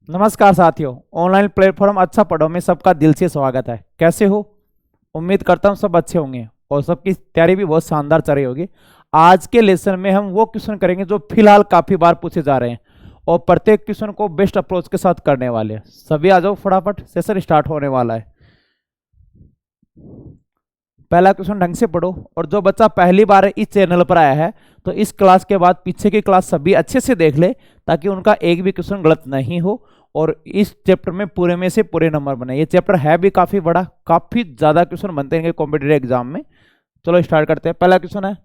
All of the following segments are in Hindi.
नमस्कार साथियों, ऑनलाइन प्लेटफॉर्म अच्छा पढ़ो में सबका दिल से स्वागत है। कैसे हो? उम्मीद करता हूँ सब अच्छे होंगे और सबकी तैयारी भी बहुत शानदार चल रही होगी। आज के लेसन में हम वो क्वेश्चन करेंगे जो फिलहाल काफी बार पूछे जा रहे हैं और प्रत्येक क्वेश्चन को बेस्ट अप्रोच के साथ करने वाले हैं। सभी आ जाओ, फटाफट सेशन स्टार्ट होने वाला है। पहला क्वेश्चन ढंग से पढ़ो और जो बच्चा पहली बार इस चैनल पर आया है तो इस क्लास के बाद पीछे की क्लास सभी अच्छे से देख ले ताकि उनका एक भी क्वेश्चन गलत नहीं हो और इस चैप्टर में पूरे में से पूरे नंबर बने। ये चैप्टर है भी काफी बड़ा, काफी ज्यादा क्वेश्चन बनते हैं कॉम्पिटेटिव एग्जाम में। चलो स्टार्ट करते हैं। पहला क्वेश्चन है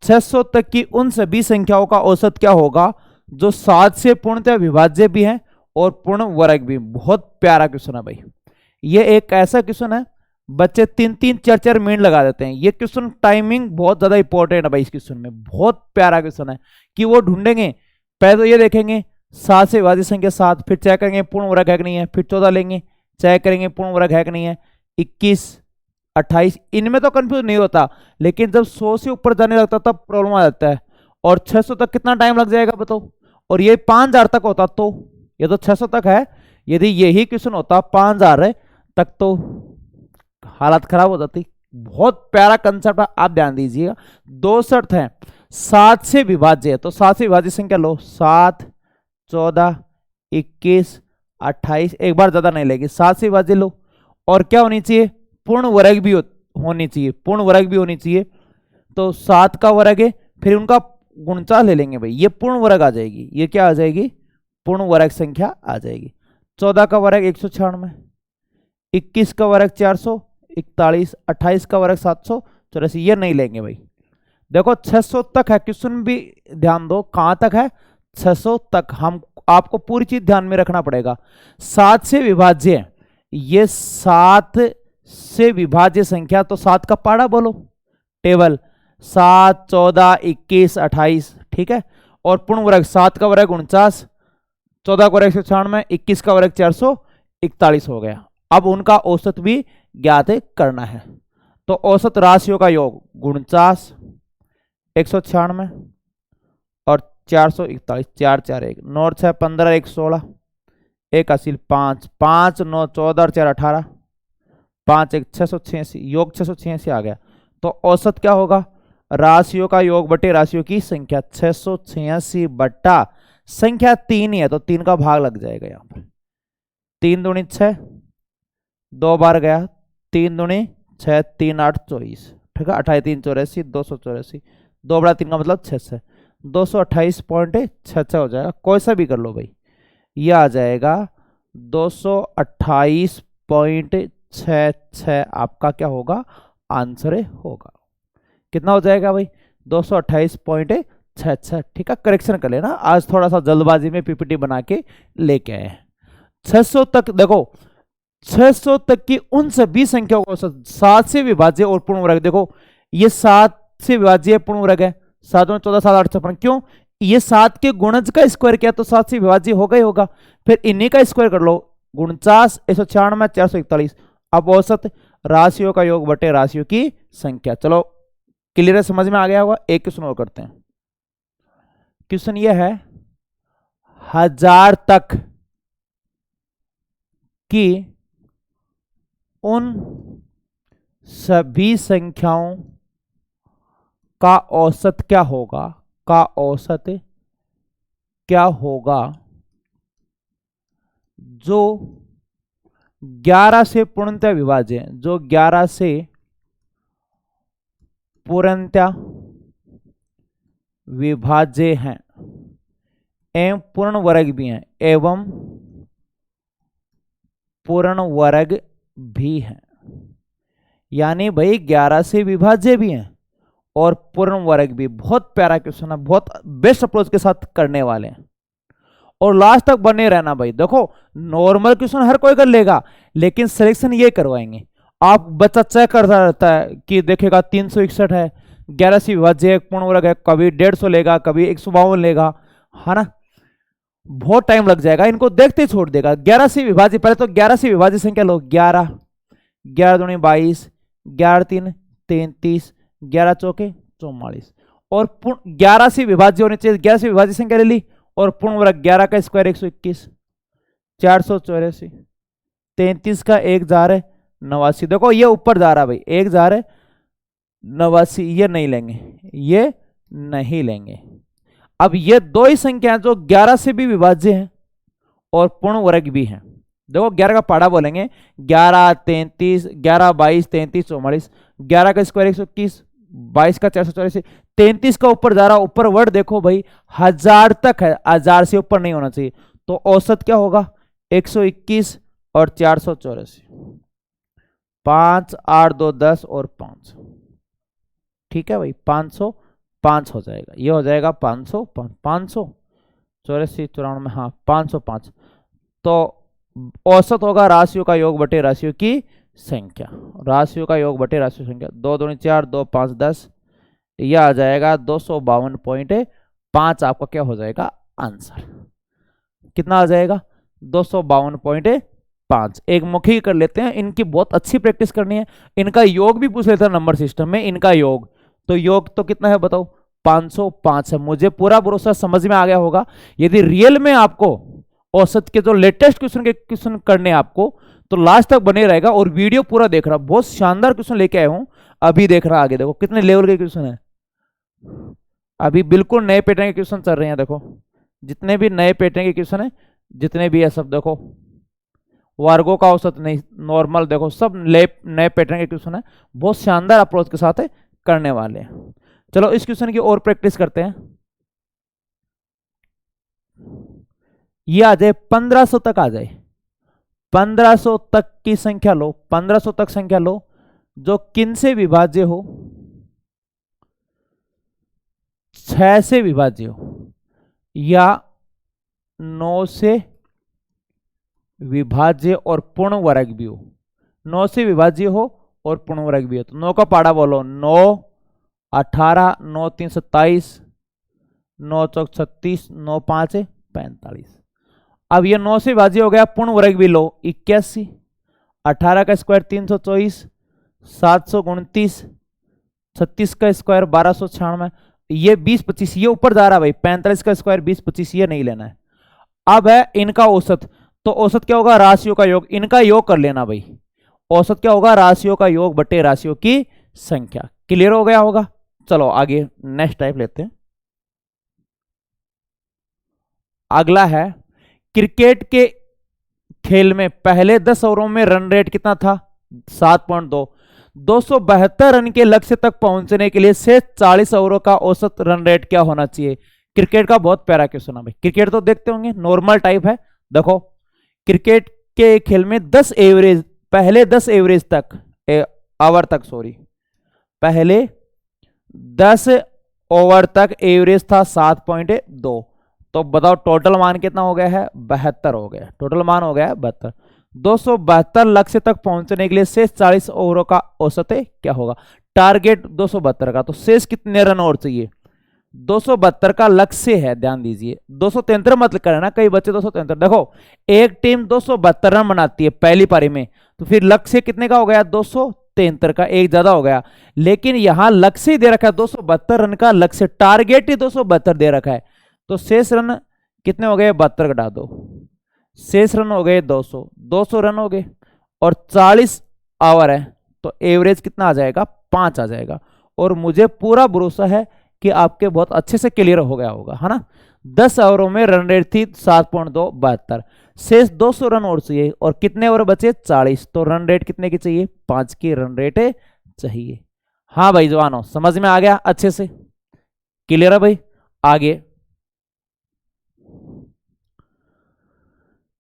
600 तक की उन सभी संख्याओं का औसत क्या होगा जो 7 से पूर्णतः विभाज्य भी है और पूर्ण वर्ग भी। बहुत प्यारा क्वेश्चन है भाई। ये एक ऐसा क्वेश्चन है बच्चे 3-3 4-4 मिनट लगा देते हैं। ये क्वेश्चन टाइमिंग बहुत ज्यादा इंपॉर्टेंट है भाई। इस क्वेश्चन में बहुत प्यारा क्वेश्चन है कि वो ढूंढेंगे। पहले तो ये देखेंगे 7 से विभाज्य संख्या 7, फिर चेक करेंगे पूर्ण वर्ग है कि नहीं है, फिर 14 लेंगे, चेक करेंगे पूर्ण वर्ग है कि नहीं है, 21 28। इनमें तो कंफ्यूज नहीं होता, लेकिन जब 100 से ऊपर जाने लगता तब प्रॉब्लम आ जाता है। और 600 तक कितना टाइम लग जाएगा बताओ? और ये 5000 तक होता तो, ये तो 600 तक है, यदि यही क्वेश्चन होता 5000 तक तो हालत खराब हो जाती। बहुत प्यारा कंसेप्ट है, आप ध्यान दीजिएगा। दो शर्त है, 7 से विभाज्य है तो 7 से विभाज्य संख्या लो, 7 14 21 28। एक बार ज्यादा नहीं लेगी, 7 से विभाज्य लो। और क्या होनी चाहिए? पूर्ण वर्ग भी होनी चाहिए, पूर्ण वर्ग भी होनी चाहिए। तो 7 का वर्ग है, फिर उनका गुणनचाल ले लेंगे भाई, ये पूर्ण वर्ग आ जाएगी। ये क्या आ जाएगी? पूर्ण वर्ग संख्या आ जाएगी। 14 का वर्ग 196, 21 का वर्ग 441, 28 का वर्ग 784। ये नहीं लेंगे भाई। देखो 600 तक है क्वेश्चन, भी ध्यान दो कहां तक है, 600 तक। हम आपको पूरी चीज ध्यान में रखना पड़ेगा। 7 से विभाज्य, ये 7 से विभाज्य संख्या तो 7 का पाड़ा बोलो टेबल, 7 14 21 28, ठीक है। और पूर्ण वर्ग 7 का वर्ग 49, 14 का वर्ग 196, 21 का वर्ग 441 हो गया। अब उनका औसत भी ज्ञात करना है। तो औसत राशियों का योग 49 196 और 441, 4 4 1 9 6 15 1 16 1 80 5 5 9 14 और 4 18 5 1 686, योग 686 आ गया। तो औसत क्या होगा? राशियों का योग बटे राशियों की संख्या। 686 बट्टा संख्या 3 ही है तो 3 का भाग लग जाएगा यहां पर। 3 दूनी 6, 2 बार गया, 3 दूनी 6, 3 8 24, ठीक है। 28 3 84, 284, 2 बड़ा 3 का मतलब 6, 228.66 हो जाएगा। कोई सा भी कर लो भाई, ये आ जाएगा 228.66 आपका क्या होगा? आंसर होगा। कितना हो जाएगा भाई? 228.66, ठीक है। करेक्शन कर लेना, आज थोड़ा सा जल्दबाजी में पीपीटी बना के लेके आए। 600 तक देखो, 600 तक की उन सभी संख्याओं को 7 से विभाज्य और पूर्ण वर्ग। देखो ये 7 से विभाज्य पूर्ण वर्ग है, 7 में 14 7 8 56। क्यों? ये 7 के गुणज का स्क्वायर किया तो 7 से विभाज्य होगा ही होगा। फिर इन्हीं का स्क्वायर कर लो, 49 196 441। अब औसत राशियों का योग बटे राशियों की संख्या। चलो क्लियर है, समझ में आ गया होगा। एक क्वेश्चन और करते हैं। क्वेश्चन ये है 1000 तक की उन सभी संख्याओं का औसत क्या होगा, का औसत क्या होगा जो 11 से पूर्णतः विभाज्य है, जो 11 से पूर्णतः विभाज्य हैं एवं पूर्ण वर्ग भी हैं, एवं पूर्ण वर्ग भी हैं। यानी भाई 11 से विभाज्य भी हैं और पूर्ण वर्ग भी। बहुत प्यारा क्वेश्चन है, बहुत बेस्ट अप्रोच के साथ करने वाले हैं और लास्ट तक बने रहना भाई। देखो नॉर्मल क्वेश्चन हर कोई कर लेगा, लेकिन सिलेक्शन ये करवाएंगे। आप बच्चा चेक करता रहता है कि देखेगा 361 है, 11 से विभाज्य है, पूर्ण वर्ग है, कभी 150 लेगा, कभी 152 लेगा, है ना। बहुत टाइम लग जाएगा, इनको देखते ही छोड़ देगा। 11 से विभाज्य, पहले तो 11 से विभाज्य संख्या लो, 11 11 दूनी 22, 11 3 33, 11 चौके 44। और 11 से विभाज्य होने चाहिए, 11 से विभाज्य संख्या ले ली और पूर्ण वर्ग 11 का स्क्वायर 121, 484, 33 का 1,89। देखो ये ऊपर जा रहा है भाई, 1,89, ये नहीं लेंगे, ये नहीं लेंगे। अब ये दो ही संख्या जो 11 से भी विभाज्य हैं और पूर्ण वर्ग भी हैं। देखो 11 का पहाड़ा बोलेंगे, 11, 33, 11, 22, 33, 44, 11 का स्क्वायर 121, 22 का 484, 33 का ऊपर जा रहा, ऊपर वर्ड देखो भाई 1000 तक है, 1000 से ऊपर नहीं होना चाहिए। तो औसत क्या होगा, 121 और 484, 5, 8, 2, 10 और 5। ठीक है भाई, 505 हो जाएगा, ये हो जाएगा 505, 584, 94, हाँ 505। तो औसत होगा राशियों का योग बटे राशियों की संख्या, राशियों का योग बटे राशियों की संख्या। 2 दूनी 4, 2 5 10, यह आ जाएगा 252.5। आपका क्या हो जाएगा आंसर, कितना आ जाएगा 252.5। एक मुखी कर लेते हैं, इनकी बहुत अच्छी प्रैक्टिस करनी है। इनका योग भी पूछ लेते हैं नंबर सिस्टम में, इनका योग तो कितना है बताओ, 505 है। मुझे पूरा भरोसा समझ में आ गया होगा। यदि रियल में आपको औसत के जो लेटेस्ट क्वेश्चन करने हैं आपको, तो लास्ट तक बने रहेगा और वीडियो पूरा देख रहा। बहुत शानदार क्वेश्चन लेके आया हूं, अभी देख रहा। आगे देखो कितने लेवल के क्वेश्चन है, अभी बिल्कुल नए पैटर्न के क्वेश्चन चल रहे हैं। देखो जितने भी नए पैटर्न के क्वेश्चन है, जितने भी है सब देखो, वर्गों का औसत नहीं, नॉर्मल, देखो सब नए पैटर्न के क्वेश्चन है। बहुत शानदार अप्रोच के साथ करने वाले हैं। चलो इस क्वेश्चन की और प्रैक्टिस करते हैं। ये आ जाए 1500 तक आ जाए, 1500 तक की संख्या लो, 1500 तक संख्या लो जो किन से विभाज्य हो, 6 से विभाज्य हो या 9 से विभाज्य और पूर्ण वर्ग भी हो। 9 से विभाज्य हो और पूर्ण वर्ग भी हो। तो 9 का पाड़ा बोलो, 9, 18, 9, 3, 27, 9, 4, 36, 9, 5, 45। अब ये 9 से विभाज्य हो गया, पूर्ण वर्ग भी लो, 81, 18 का स्क्वायर 324, 729, 36 का स्क्वायर 1296, ये 20, 25, ये ऊपर जा रहा है भाई, 45 का स्क्वायर 20, 25, ये नहीं लेना है। अब है इनका औसत, तो औसत क्या होगा, राशियों का योग, इनका योग कर लेना भाई। औसत क्या होगा, राशियों का योग बटे राशियों की संख्या। क्लियर हो गया होगा। चलो आगे नेक्स्ट टाइप लेते हैं। अगला है क्रिकेट के खेल में पहले 10 ओवरों में रन रेट कितना था, 7.2। 272 रन के लक्ष्य तक पहुंचने के लिए शेष 40 ओवरों का औसत रन रेट क्या होना चाहिए। क्रिकेट का बहुत प्यारा क्वेश्चन है भाई, क्रिकेट तो देखते होंगे, नॉर्मल टाइप है। देखो क्रिकेट के खेल में 10 एवरेज, पहले 10 एवरेज तक, ओवर तक, सॉरी, पहले 10 ओवर तक एवरेज था 7.2। तो बताओ टोटल मान कितना हो गया है, 72 हो गया, टोटल मान हो गया है 72। 272 लक्ष्य तक पहुंचने के लिए शेष 40 ओवरों का औसत क्या होगा। टारगेट 272 का, तो शेष कितने रन और चाहिए, 272 का लक्ष्य है, ध्यान दीजिए। 273 मत करना, कई बच्चे 273, देखो एक टीम 272 रन बनाती है पहली पारी में, तो फिर लक्ष्य कितने का हो गया, 273 का, एक ज्यादा हो गया। लेकिन यहां लक्ष्य दे रखा है 272 रन का लक्ष्य, टारगेट ही 272 दे रखा है। तो शेष रन कितने हो गए, 72 घटा दो, शेष रन हो गए 200 रन हो गए, और 40 ओवर है, तो एवरेज कितना आ जाएगा, 5 आ जाएगा। और मुझे पूरा भरोसा है कि आपके बहुत अच्छे से क्लियर हो गया होगा, है ना। 10 ओवरों में रन रेट थी 7.2, 72, शेष 200 रन और चाहिए, और कितने ओवर बचे, 40। तो रन रेट कितने की चाहिए, 5 की रन रेट चाहिए। हाँ भाई जवानों, समझ में आ गया अच्छे से, क्लियर है भाई। आगे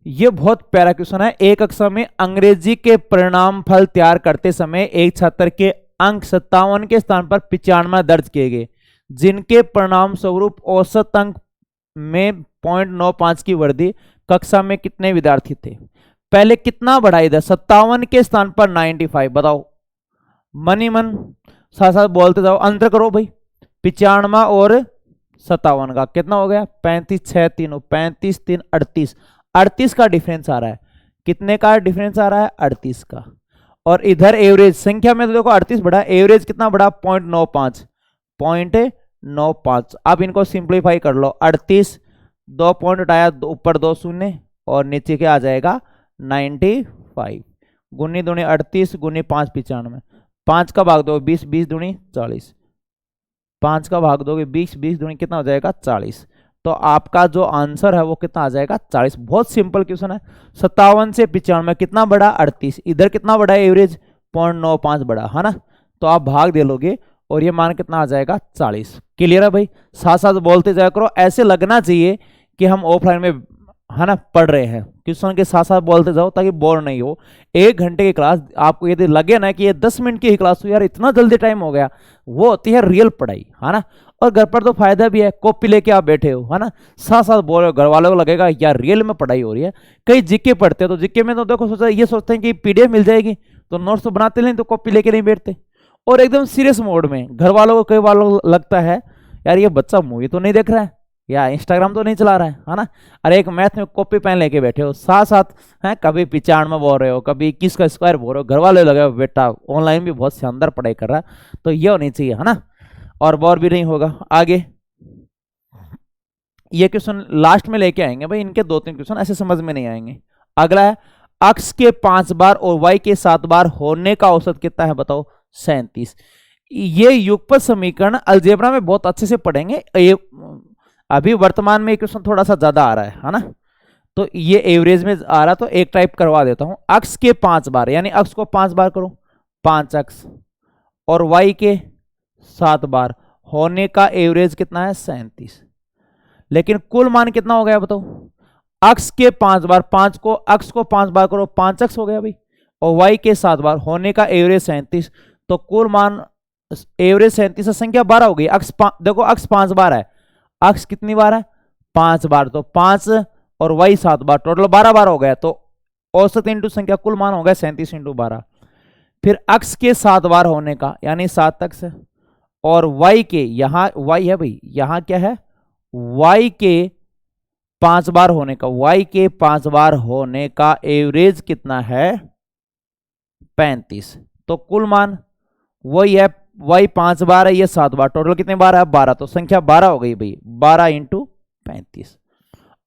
ये बहुत प्यारा क्वेश्चन है। एक कक्षा में अंग्रेजी के परिणाम फल तैयार करते समय एक छात्र के अंक 57 के स्थान पर 95 दर्ज किए गए, जिनके परिणाम स्वरूप औसत अंक में 0.95 की वृद्धि। कक्षा में कितने विद्यार्थी थे, पहले कितना बढ़ाई था, 57 के स्थान पर 95। बताओ मनी मन साथ साथ बोलते जाओ, अंतर करो भाई। 95 और 57 का कितना हो गया, 35, 6, 3, 35, 3, 38, 38 का डिफरेंस आ रहा है। कितने का डिफरेंस आ रहा है, 38 का। और इधर एवरेज संख्या में तो देखो 38 बढ़ा, एवरेज कितना बढ़ा, 0.95, 0.95। अब इनको सिंप्लीफाई कर लो, 38, 2 पॉइंट उठाया, ऊपर 2 शून्य, और नीचे क्या आ जाएगा 95, गुनी दूनी 38, गुनी 5 95, 5 का भाग दोगे 20, 20 दूनी 40, 5 का भाग दोगे 20, 20 दूनी कितना हो जाएगा 40। तो आपका जो आंसर है वो कितना आ जाएगा 40। बहुत सिंपल क्वेश्चन है। 57 से 95 कितना बड़ा 38, इधर कितना बड़ा एवरेज 0.95 बड़ा है ना, तो आप भाग दे लोगे और ये मान कितना आ जाएगा 40। क्लियर है भाई, साथ साथ बोलते जाया करो, ऐसे लगना चाहिए कि हम ऑफलाइन में है ना पढ़ रहे हैं, क्वेश्चन के साथ साथ बोलते जाओ ताकि बोर नहीं हो। 1 घंटे की क्लास आपको यदि लगे ना कि ये 10 मिनट की ही क्लास हो यार इतना जल्दी टाइम हो गया, वो होती है रियल पढ़ाई, है ना। और घर पर तो फायदा भी है, कॉपी लेके आप बैठे हो है ना, साथ साथ बोल रहे हो, घर वालों को लगेगा यार रियल में पढ़ाई हो रही है। कई जीके पढ़ते हैं तो जीके में तो देखो सोचा ये सोचते हैं कि पीडीएफ मिल जाएगी तो नोट्स तो बनाते नहीं, तो कॉपी लेके नहीं बैठते। और एकदम सीरियस मोड में घर वालों को कई वालों लगता है यार ये बच्चा मूवी तो नहीं देख रहा है या इंस्टाग्राम तो नहीं चला रहा है ना। अरे एक मैथ में कॉपी पेन लेके बैठे हो, साथ साथ है कभी 95 में बोल रहे हो, कभी 21 का स्क्वायर बोल रहे हो, घर वाले लगे बेटा ऑनलाइन भी बहुत शानदार पढ़ाई कर रहा है, तो ये होनी चाहिए है ना, और बोर भी नहीं होगा। आगे ये क्वेश्चन लास्ट में लेके आएंगे भाई, इनके 2-3 क्वेश्चन ऐसे समझ में नहीं आएंगे। अगला है अक्स के 5 बार और वाई के 7 बार होने का औसत कितना है बताओ 37। ये युगपत समीकरण अलजेब्रा में बहुत अच्छे से पढ़ेंगे, ये अभी वर्तमान में क्वेश्चन थोड़ा सा ज्यादा आ रहा है ना, तो ये एवरेज में आ रहा, तो एक टाइप करवा देता हूं। अक्स के 5 बार यानी अक्स को 5 बार करो 5 अक्स, और वाई के 7 बार होने का एवरेज कितना है 37। लेकिन कुल मान कितना हो गया बताओ, अक्स के 5 बार, 5 को अक्स को 5 बार करो 5 अक्स हो गया भाई, और वाई के 7 बार होने का एवरेज 37, तो कुल मान एवरेज 37 से संख्या 12 हो गई। अक्स देखो अक्स 5 बार है, अक्स कितनी बार है 5 बार, तो 5 और वाई 7 बार, टोटल 12 बार हो गया, तो औसत इंटू संख्या कुल मान हो गया 37 इंटू 12। फिर अक्स के 7 बार होने का यानी 7 अक्स, और वाई के यहां वाई है भाई, यहां क्या है वाई के 5 बार होने का, वाई के 5 बार होने का एवरेज कितना है 35, तो कुल मान वही है, वाई 5 बार है ये 7 बार, टोटल कितने बार है 12, तो संख्या 12 हो गई भाई, 12 इंटू 35।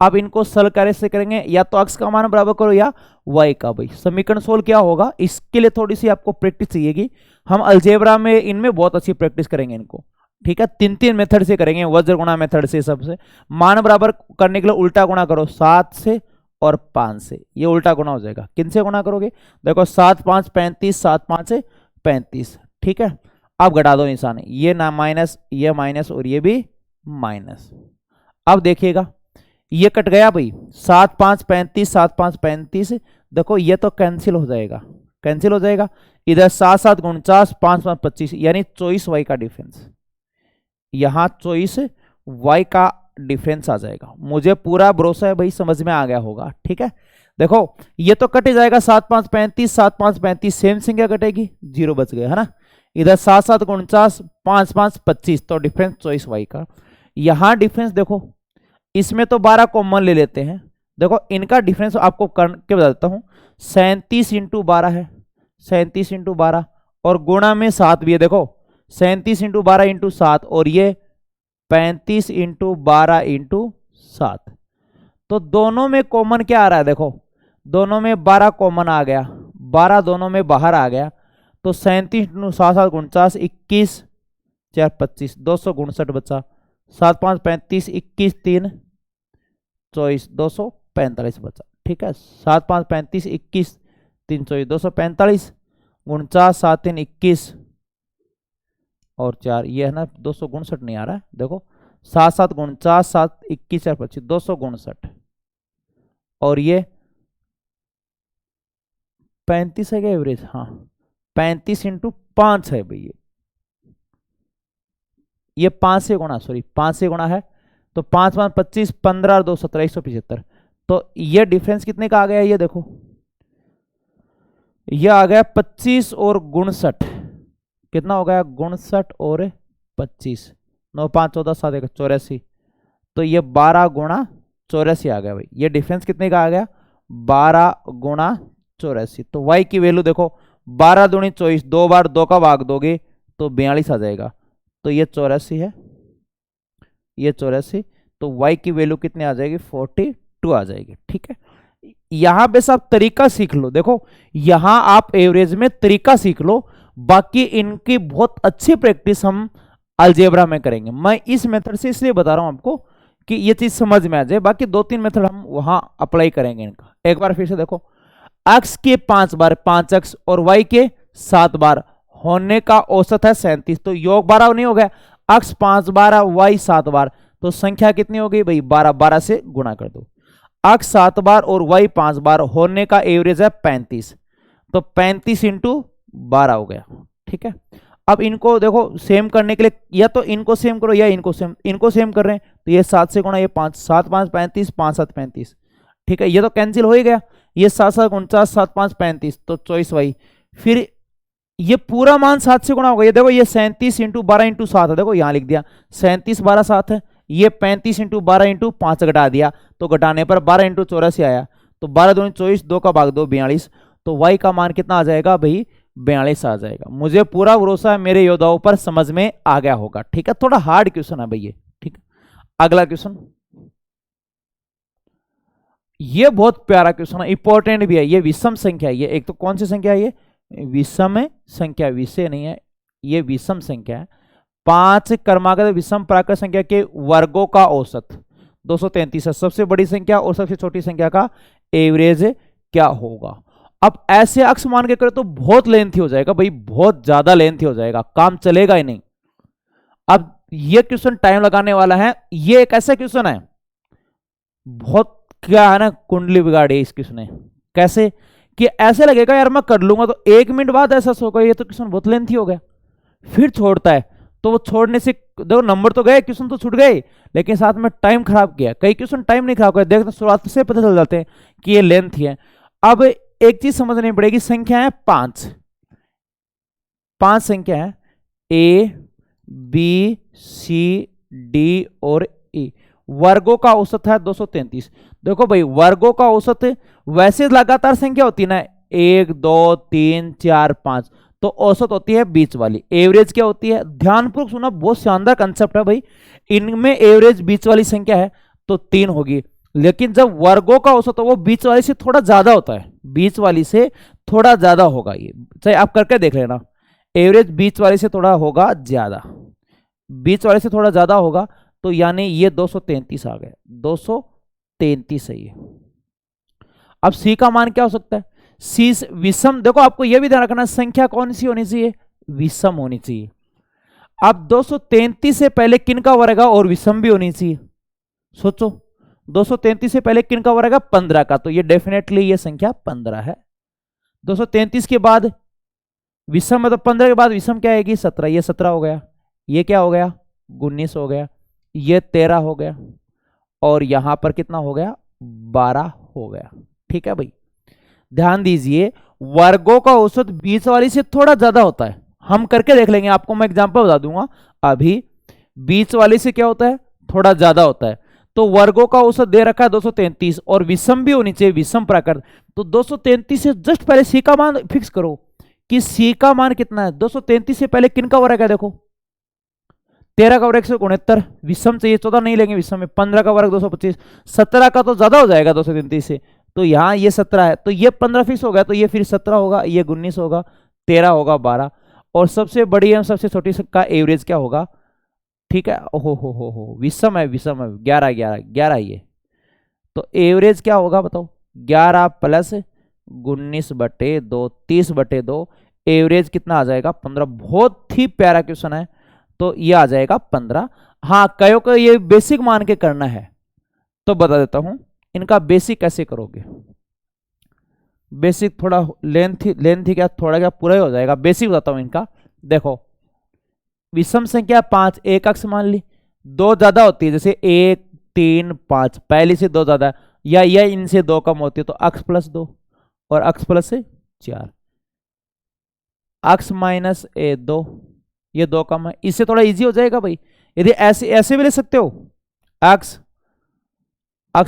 अब इनको सल कैसे करेंगे, या तो अक्स का मान बराबर करो या वाई का। भाई समीकरण सोल्व क्या होगा, इसके लिए थोड़ी सी आपको प्रैक्टिस चाहिएगी, हम अलजेब्रा में इनमें बहुत अच्छी प्रैक्टिस करेंगे इनको, ठीक है। 3 मेथड से करेंगे, वज्र गुणा मेथड से, सबसे मान बराबर करने के लिए उल्टा गुणा करो 7 से और 5 से, ये उल्टा गुणा हो जाएगा। किन से गुणा करोगे, देखो 7 5 35, 7 5 35, ठीक है। अब घटा दो निशान, ये ना माइनस, ये माइनस और ये भी माइनस। अब देखिएगा ये कट गया भाई, 7 5 35, 7 5 35, देखो ये तो कैंसिल हो जाएगा, कैंसिल हो जाएगा। इधर 7 7 49, 5 5 25, यानी 24 वाई का डिफरेंस, यहां 24 वाई का डिफरेंस आ जाएगा। मुझे पूरा भरोसा है भाई समझ में आ गया होगा, ठीक है। देखो ये तो कट जाएगा, 7 5 35, 7 5 35, सेम संख्या कटेगी, 0 बच गया है ना। इधर 7 7 49, 5 5 25, तो डिफरेंस 24 वाई का। यहां डिफरेंस देखो, इसमें तो 12 कॉमन ले लेते हैं, देखो इनका डिफरेंस आपको करके बता देता हूं, 37 इंटू 12 है, 37 इंटू 12, और गुणा में 7 भी है, देखो 37 इंटू 12 इंटू 7, और ये 35 इंटू 12 इंटू 7, तो दोनों में कॉमन क्या आ रहा है, देखो दोनों में 12 कॉमन आ गया, 12 दोनों में बाहर आ गया, तो 37 इंटू 7 7 49, 21 4 25, 259 बचा, 7 5 35, 21 3 24, 245 बचा, ठीक है। 7 5 35, 21 3 24, 245, 49 7 3 21 और 4, ये है ना 259 नहीं आ रहा है, देखो 7 7 49, 7 21 4 25, 259, और ये 35 है क्या एवरेज, हाँ 35 इंटू 5 है भाई, ये 5 से गुणा, सॉरी 5 से गुणा है, तो 5 5 25, 15 और 2 17, 175, तो ये डिफरेंस कितने का आ गया, ये देखो ये आ गया 25 और 59, कितना हो गया 59 और 25, 9 5 14 7 1 84, तो ये 12 गुणा 84 आ गया भाई, ये डिफरेंस कितने का आ गया 12 गुणा 84। तो y की वैल्यू देखो 12 दूनी 24, 2 बार 2 का भाग दोगे तो 42 आ जाएगा, तो ये 84 है, ये 84, तो y की वैल्यू कितनी आ जाएगी 42 आ जाएगी, ठीक है। यहां पे सब तरीका सीख लो। देखो यहां आप एवरेज में तरीका सीख लो, बाकी इनकी बहुत अच्छी प्रैक्टिस हम अलजेब्रा में करेंगे। मैं इस मेथड से इसलिए बता रहा हूं आपको कि ये चीज समझ में आ जाए, बाकी 2-3 मेथड हम वहां अप्लाई करेंगे इनका। एक बार फिर से देखो, x के 5 बार 5x और y के 7 बार होने का औसत है 37, तो योग 12 नहीं हो गया, x 5 बार y 7 बार, तो संख्या कितनी हो गई भाई 12, 12 से गुणा कर दो। x 7 बार और y 5 बार होने का एवरेज है 35, तो 35 इंटू 12 हो गया। ठीक है, अब इनको देखो सेम करने के लिए या तो इनको सेम करो या इनको सेम कर रहे हैं, तो ये 7 से गुणा ये 5, 7 5 35, 5 7 35। ठीक है, ये तो कैंसिल हो ही गया, ये 7 7 49, 7 5 35, तो 24 वाई। फिर ये पूरा मान 7 से गुणा होगा, ये देखो ये 37 इंटू 12 इंटू 7 है, देखो यहां लिख दिया 37 12 7 है, ये 35 इंटू 12 इंटू 5 घटा दिया, तो घटाने पर 12 इंटू 84 आया, तो 12 दूनी 24, 2 का भाग 2 42, तो y का मान कितना आ जाएगा भाई 42 आ जाएगा। मुझे पूरा भरोसा है मेरे योद्धाओं पर समझ में आ गया होगा। ठीक है, थोड़ा हार्ड क्वेश्चन है भाई ये। ठीक है, अगला क्वेश्चन, ये बहुत प्यारा क्वेश्चन है, इंपॉर्टेंट भी है। ये विषम संख्या है, ये एक तो कौन सी संख्या है, ये विषम संख्या, विषय नहीं है, ये विषम संख्या है। 5 क्रमागत विषम प्राकृत संख्या के वर्गों का औसत 233 है, सबसे बड़ी संख्या और सबसे छोटी संख्या का एवरेज क्या होगा। अब ऐसे अक्स मान के करें तो बहुत लेंथी हो जाएगा भाई, बहुत ज्यादा लेंथी हो जाएगा, काम चलेगा ही नहीं। अब ये क्वेश्चन टाइम लगाने वाला है, ये एक ऐसा क्वेश्चन है बहुत क्या है ना, कुंडली बिगाड़ी इस क्वेश्चन ने। कैसे कि ऐसे लगेगा यार मैं कर लूंगा, तो 1 मिनट बाद ऐसा होगा ये तो क्वेश्चन बहुत लेंथी हो गया, फिर छोड़ता है, तो वो छोड़ने से देखो नंबर तो गए, क्वेश्चन तो छूट गए, लेकिन साथ में टाइम खराब किया। कई क्वेश्चन टाइम नहीं खराब किया, देखते शुरुआत से पता चल जाते हैं कि ये लेंथ ही है। अब एक चीज समझनी पड़ेगी, संख्या है 5 संख्या है, ए बी सी डी और ए, वर्गों का औसत है 233। देखो भाई वर्गों का औसत वैसे लगातार संख्या होती है ना, 1 2 3 4 5, तो औसत होती है बीच वाली। एवरेज क्या होती है, ध्यानपूर्वक सुना, बहुत शानदार कंसेप्ट है भाई। इनमें एवरेज बीच वाली संख्या है तो 3 होगी, लेकिन जब वर्गों का औसत हो वो बीच वाली से थोड़ा ज्यादा होता है, बीच वाली से थोड़ा ज्यादा होगा। ये चाहे आप करके देख लेना, एवरेज बीच वाली से थोड़ा होगा ज्यादा, बीच वाले से थोड़ा ज्यादा होगा, तो यानी ये 233 आ गया, 233 सही है। अब सी का मान क्या हो सकता है, सी विषम, देखो आपको यह भी ध्यान रखना संख्या कौन सी होनी चाहिए, विषम होनी चाहिए। अब 233 से पहले किन का वर्ग और विषम भी होनी चाहिए। सोचो 233 से पहले किन का वर्ग 15 का, तो ये डेफिनेटली ये संख्या 15 है। 233 के बाद विषम मतलब 15 के बाद विषम क्या आएगी 17, ये 17 हो गया, ये क्या हो गया 19 हो गया, ये 13 हो गया, और यहां पर कितना हो गया 12 हो गया। ठीक है भाई, ध्यान दीजिए वर्गों का औसत बीच वाली से थोड़ा ज्यादा होता है, हम करके देख लेंगे, आपको मैं एग्जांपल बता दूंगा। अभी बीच वाली से क्या होता है थोड़ा ज्यादा होता है, तो वर्गों का औसत दे रखा है 233 और विषम भी होनी चाहिए, विषम प्राकृत, तो 233 से जस्ट पहले सी का मान फिक्स करो कि सी का मान कितना है। 233 से पहले किन का वर्ग है, देखो 13 का वर्ग 169, विषम चाहिए 14 नहीं लेंगे विषम में, 15 का वर्ग 225, 17 का तो ज्यादा हो जाएगा 233 से, तो यहां ये 17 है, तो ये 15 फिक्स हो गया, तो ये फिर 17 होगा, ये 19 होगा, 13 होगा, 12, और सबसे बड़ी एवं सबसे छोटी का एवरेज क्या होगा। ठीक है, हो विषम है 11 11 11 ये, तो एवरेज क्या होगा बताओ 11 प्लस 19/2 30/2, एवरेज कितना आ जाएगा 15। बहुत ही प्यारा क्वेश्चन है, तो ये आ जाएगा 15। हाँ कयो को ये बेसिक मान के करना है, तो बता देता हूं इनका बेसिक कैसे करोगे। बेसिक थोड़ा लेंथ क्या थोड़ा क्या पूरा ही हो जाएगा, बेसिक बताता हूं इनका। देखो विषम संख्या 5, एक अक्ष मान ली, 2 ज्यादा होती है, जैसे 1 3 5, पहली से 2 ज्यादा, या इनसे 2 कम होती है, तो अक्ष प्लस 2 और अक्ष प्लस 4, अक्ष माइनस 2, ये 2 कम है, इससे थोड़ा इजी हो जाएगा भाई। यदि ऐसे भी ले सकते हो, अक्ष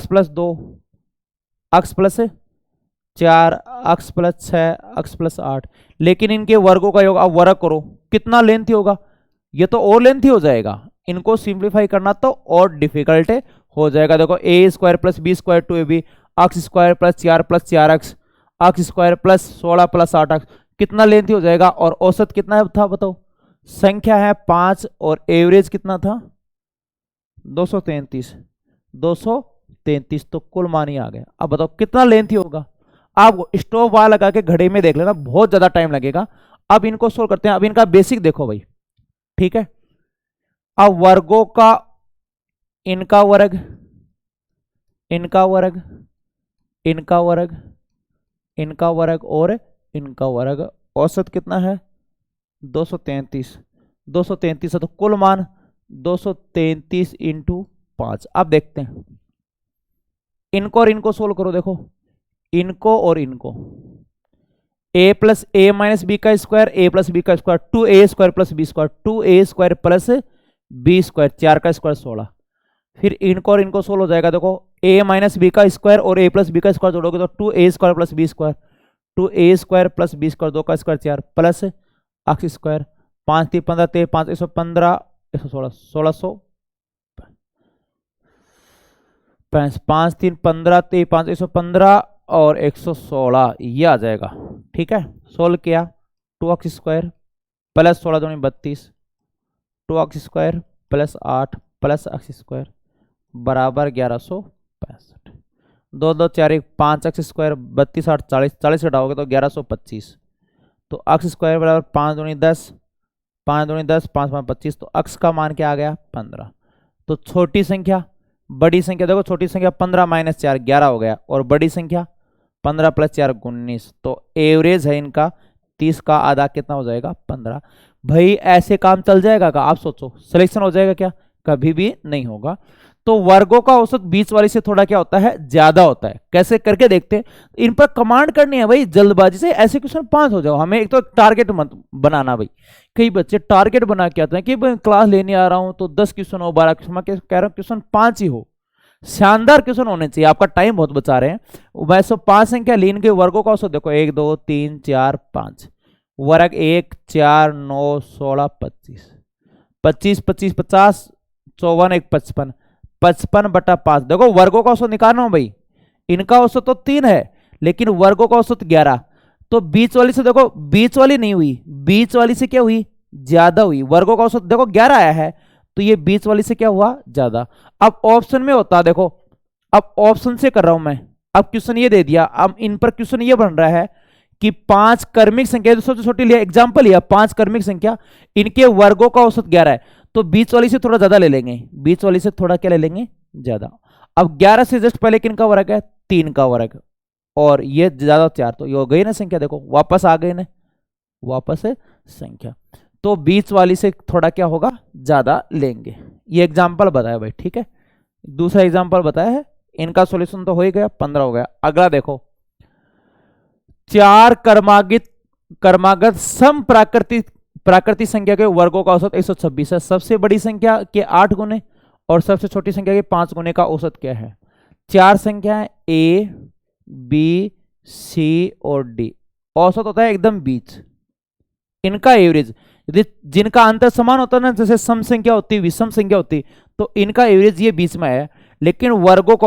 प्लस 2, अक्ष प्लस 4, अक्ष प्लस 6, अक्ष प्लस 8, लेकिन इनके वर्गों का योग अब वर्ग करो कितना लेंथी होगा, ये तो और लेंथी हो जाएगा, इनको सिंप्लीफाई करना तो और डिफिकल्ट हो जाएगा। देखो a² + b² 2ab, अक्स स्क्वायर प्लस 4 अक्स स्क्वायर प्लस 16 प्लस 8 अक्स, कितना लेंथ हो जाएगा। और औसत कितना था बताओ, संख्या है 5 और एवरेज कितना था 233, 233, तो कुल मान ही आ गया। अब बताओ कितना लेंथ ही होगा। आप स्टोव वाला लगा के घड़ी में देख लेना, बहुत ज्यादा टाइम लगेगा। अब इनको सोल्व करते हैं। अब इनका बेसिक देखो भाई, ठीक है। अब वर्गों का इनका वर्ग, इनका वर्ग, इनका वर्ग, इनका वर्ग और इनका वर्ग, औसत कितना है 233, 233 है तो कुल मान 233 इंटू 5। अब देखते हैं इनको और इनको सोल्व करो। देखो इनको और इनको, a plus A minus B का स्क्वायर, ए प्लस बी का square, 2a square plus B square, 2a square plus B square, 4 का स्क्वायर 16। फिर इनको और इनको सोल्व हो जाएगा। देखो a माइनस बी का स्क्वायर और a प्लस बी का स्क्वायर जोड़ोगे तो 2a square plus B square, 2a square plus B square, 2 का स्क्वायर 4 प्लस अक्स स्क्वायर, 5 3 15 3 5 115 116 1600, 5 3 15 3 5 115 और 116, ये आ जाएगा। ठीक है, सोल्व किया 2 अक्स स्क्वायर प्लस 16 दूनी 32, 2 अक्स स्क्वायर प्लस 8 प्लस अक्स स्क्वायर बराबर 1165, 2 2 4 1 5 अक्स स्क्वायर 32 8 40, 40 घटाओगे तो 1125, तो अक्स स्क्वायर बराबर 5 दूनी 10, 5 दूनी 10, 5 5 25, तो अक्स का मान क्या आ गया 15। तो छोटी संख्या बड़ी संख्या, देखो छोटी संख्या 15 माइनस 4 11 हो गया, और बड़ी संख्या 15 प्लस 4 19, तो एवरेज है इनका 30 का आधा कितना हो जाएगा 15। भाई ऐसे काम चल जाएगा क्या, आप सोचो सिलेक्शन हो जाएगा क्या, कभी भी नहीं होगा। तो वर्गों का औसत बीच वाली से थोड़ा क्या होता है ज्यादा होता है। कैसे करके देखते हैं, इन पर कमांड करनी है भाई जल्दबाजी से, ऐसे क्वेश्चन 5 हो जाओ। हमें एक तो टारगेट मत बनाना भाई, कई बच्चे टारगेट बना के आते हैं कि क्लास लेने आ रहा हूं तो 10 क्वेश्चन हो, 12 क्वेश्चन, मैं कह रहा हूं क्वेश्चन 5 ही हो, शानदार क्वेश्चन होने चाहिए। आपका टाइम बहुत बचा रहे हैं। वैसे 5 संख्या लीन के वर्गों का औसत देखो 1 2 3 4 5, वर्ग 1 4 9 16 25, 25 25 50, 54 1 55, 55 बटा 5। देखो वर्गों का औसत निकालना हो भाई, इनका औसत तो 3 है लेकिन वर्गों का औसत 11, तो बीच वाली से देखो, बीच वाली नहीं हुई, बीच वाली से क्या हुई ज्यादा हुई। वर्गों का औसत देखो 11 आया है तो ये बीच वाली से क्या हुआ ज्यादा। अब ऑप्शन में होता देखो, अब ऑप्शन से कर रहा हूं मैं, अब क्वेश्चन ये दे दिया, अब इन पर क्वेश्चन ये बन रहा है कि 5 क्रमिक संख्या, सबसे छोटी लिया एग्जांपल लिया 5 क्रमिक संख्या, इनके वर्गों का औसत 11 है, तो बीच वाली से थोड़ा ज्यादा ले लेंगे, बीच वाली से थोड़ा क्या ले लेंगे ज्यादा। अब 11 से जस्ट पहले किन का वर्ग है 3 का वर्ग, और ये ज्यादा 4, तो ये हो गई ना संख्या, देखो वापस आ गई ना, वापस है संख्या, तो बीच वाली से थोड़ा क्या होगा ज्यादा लेंगे। ये एग्जांपल बताया भाई, ठीक है। दूसरा एग्जांपल बताया है, इनका सॉल्यूशन तो हो ही गया, 15 हो गया। अगला देखो, 4 क्रमागत सम प्राकृतिक संख्या के वर्गों का औसत 126 है। सबसे बड़ी संख्या के 8 गुने और सबसे छोटी संख्या के 5 गुने का औसत क्या है। 4 संख्या है ए बी सी और डी, औसत होता है एकदम बीच, इनका एवरेज, यदि जिनका अंतर समान होता है ना, जैसे सम संख्या होती है विषम संख्या होती है, तो इनका एवरेज ये बीच में है। लेकिन वर्गों का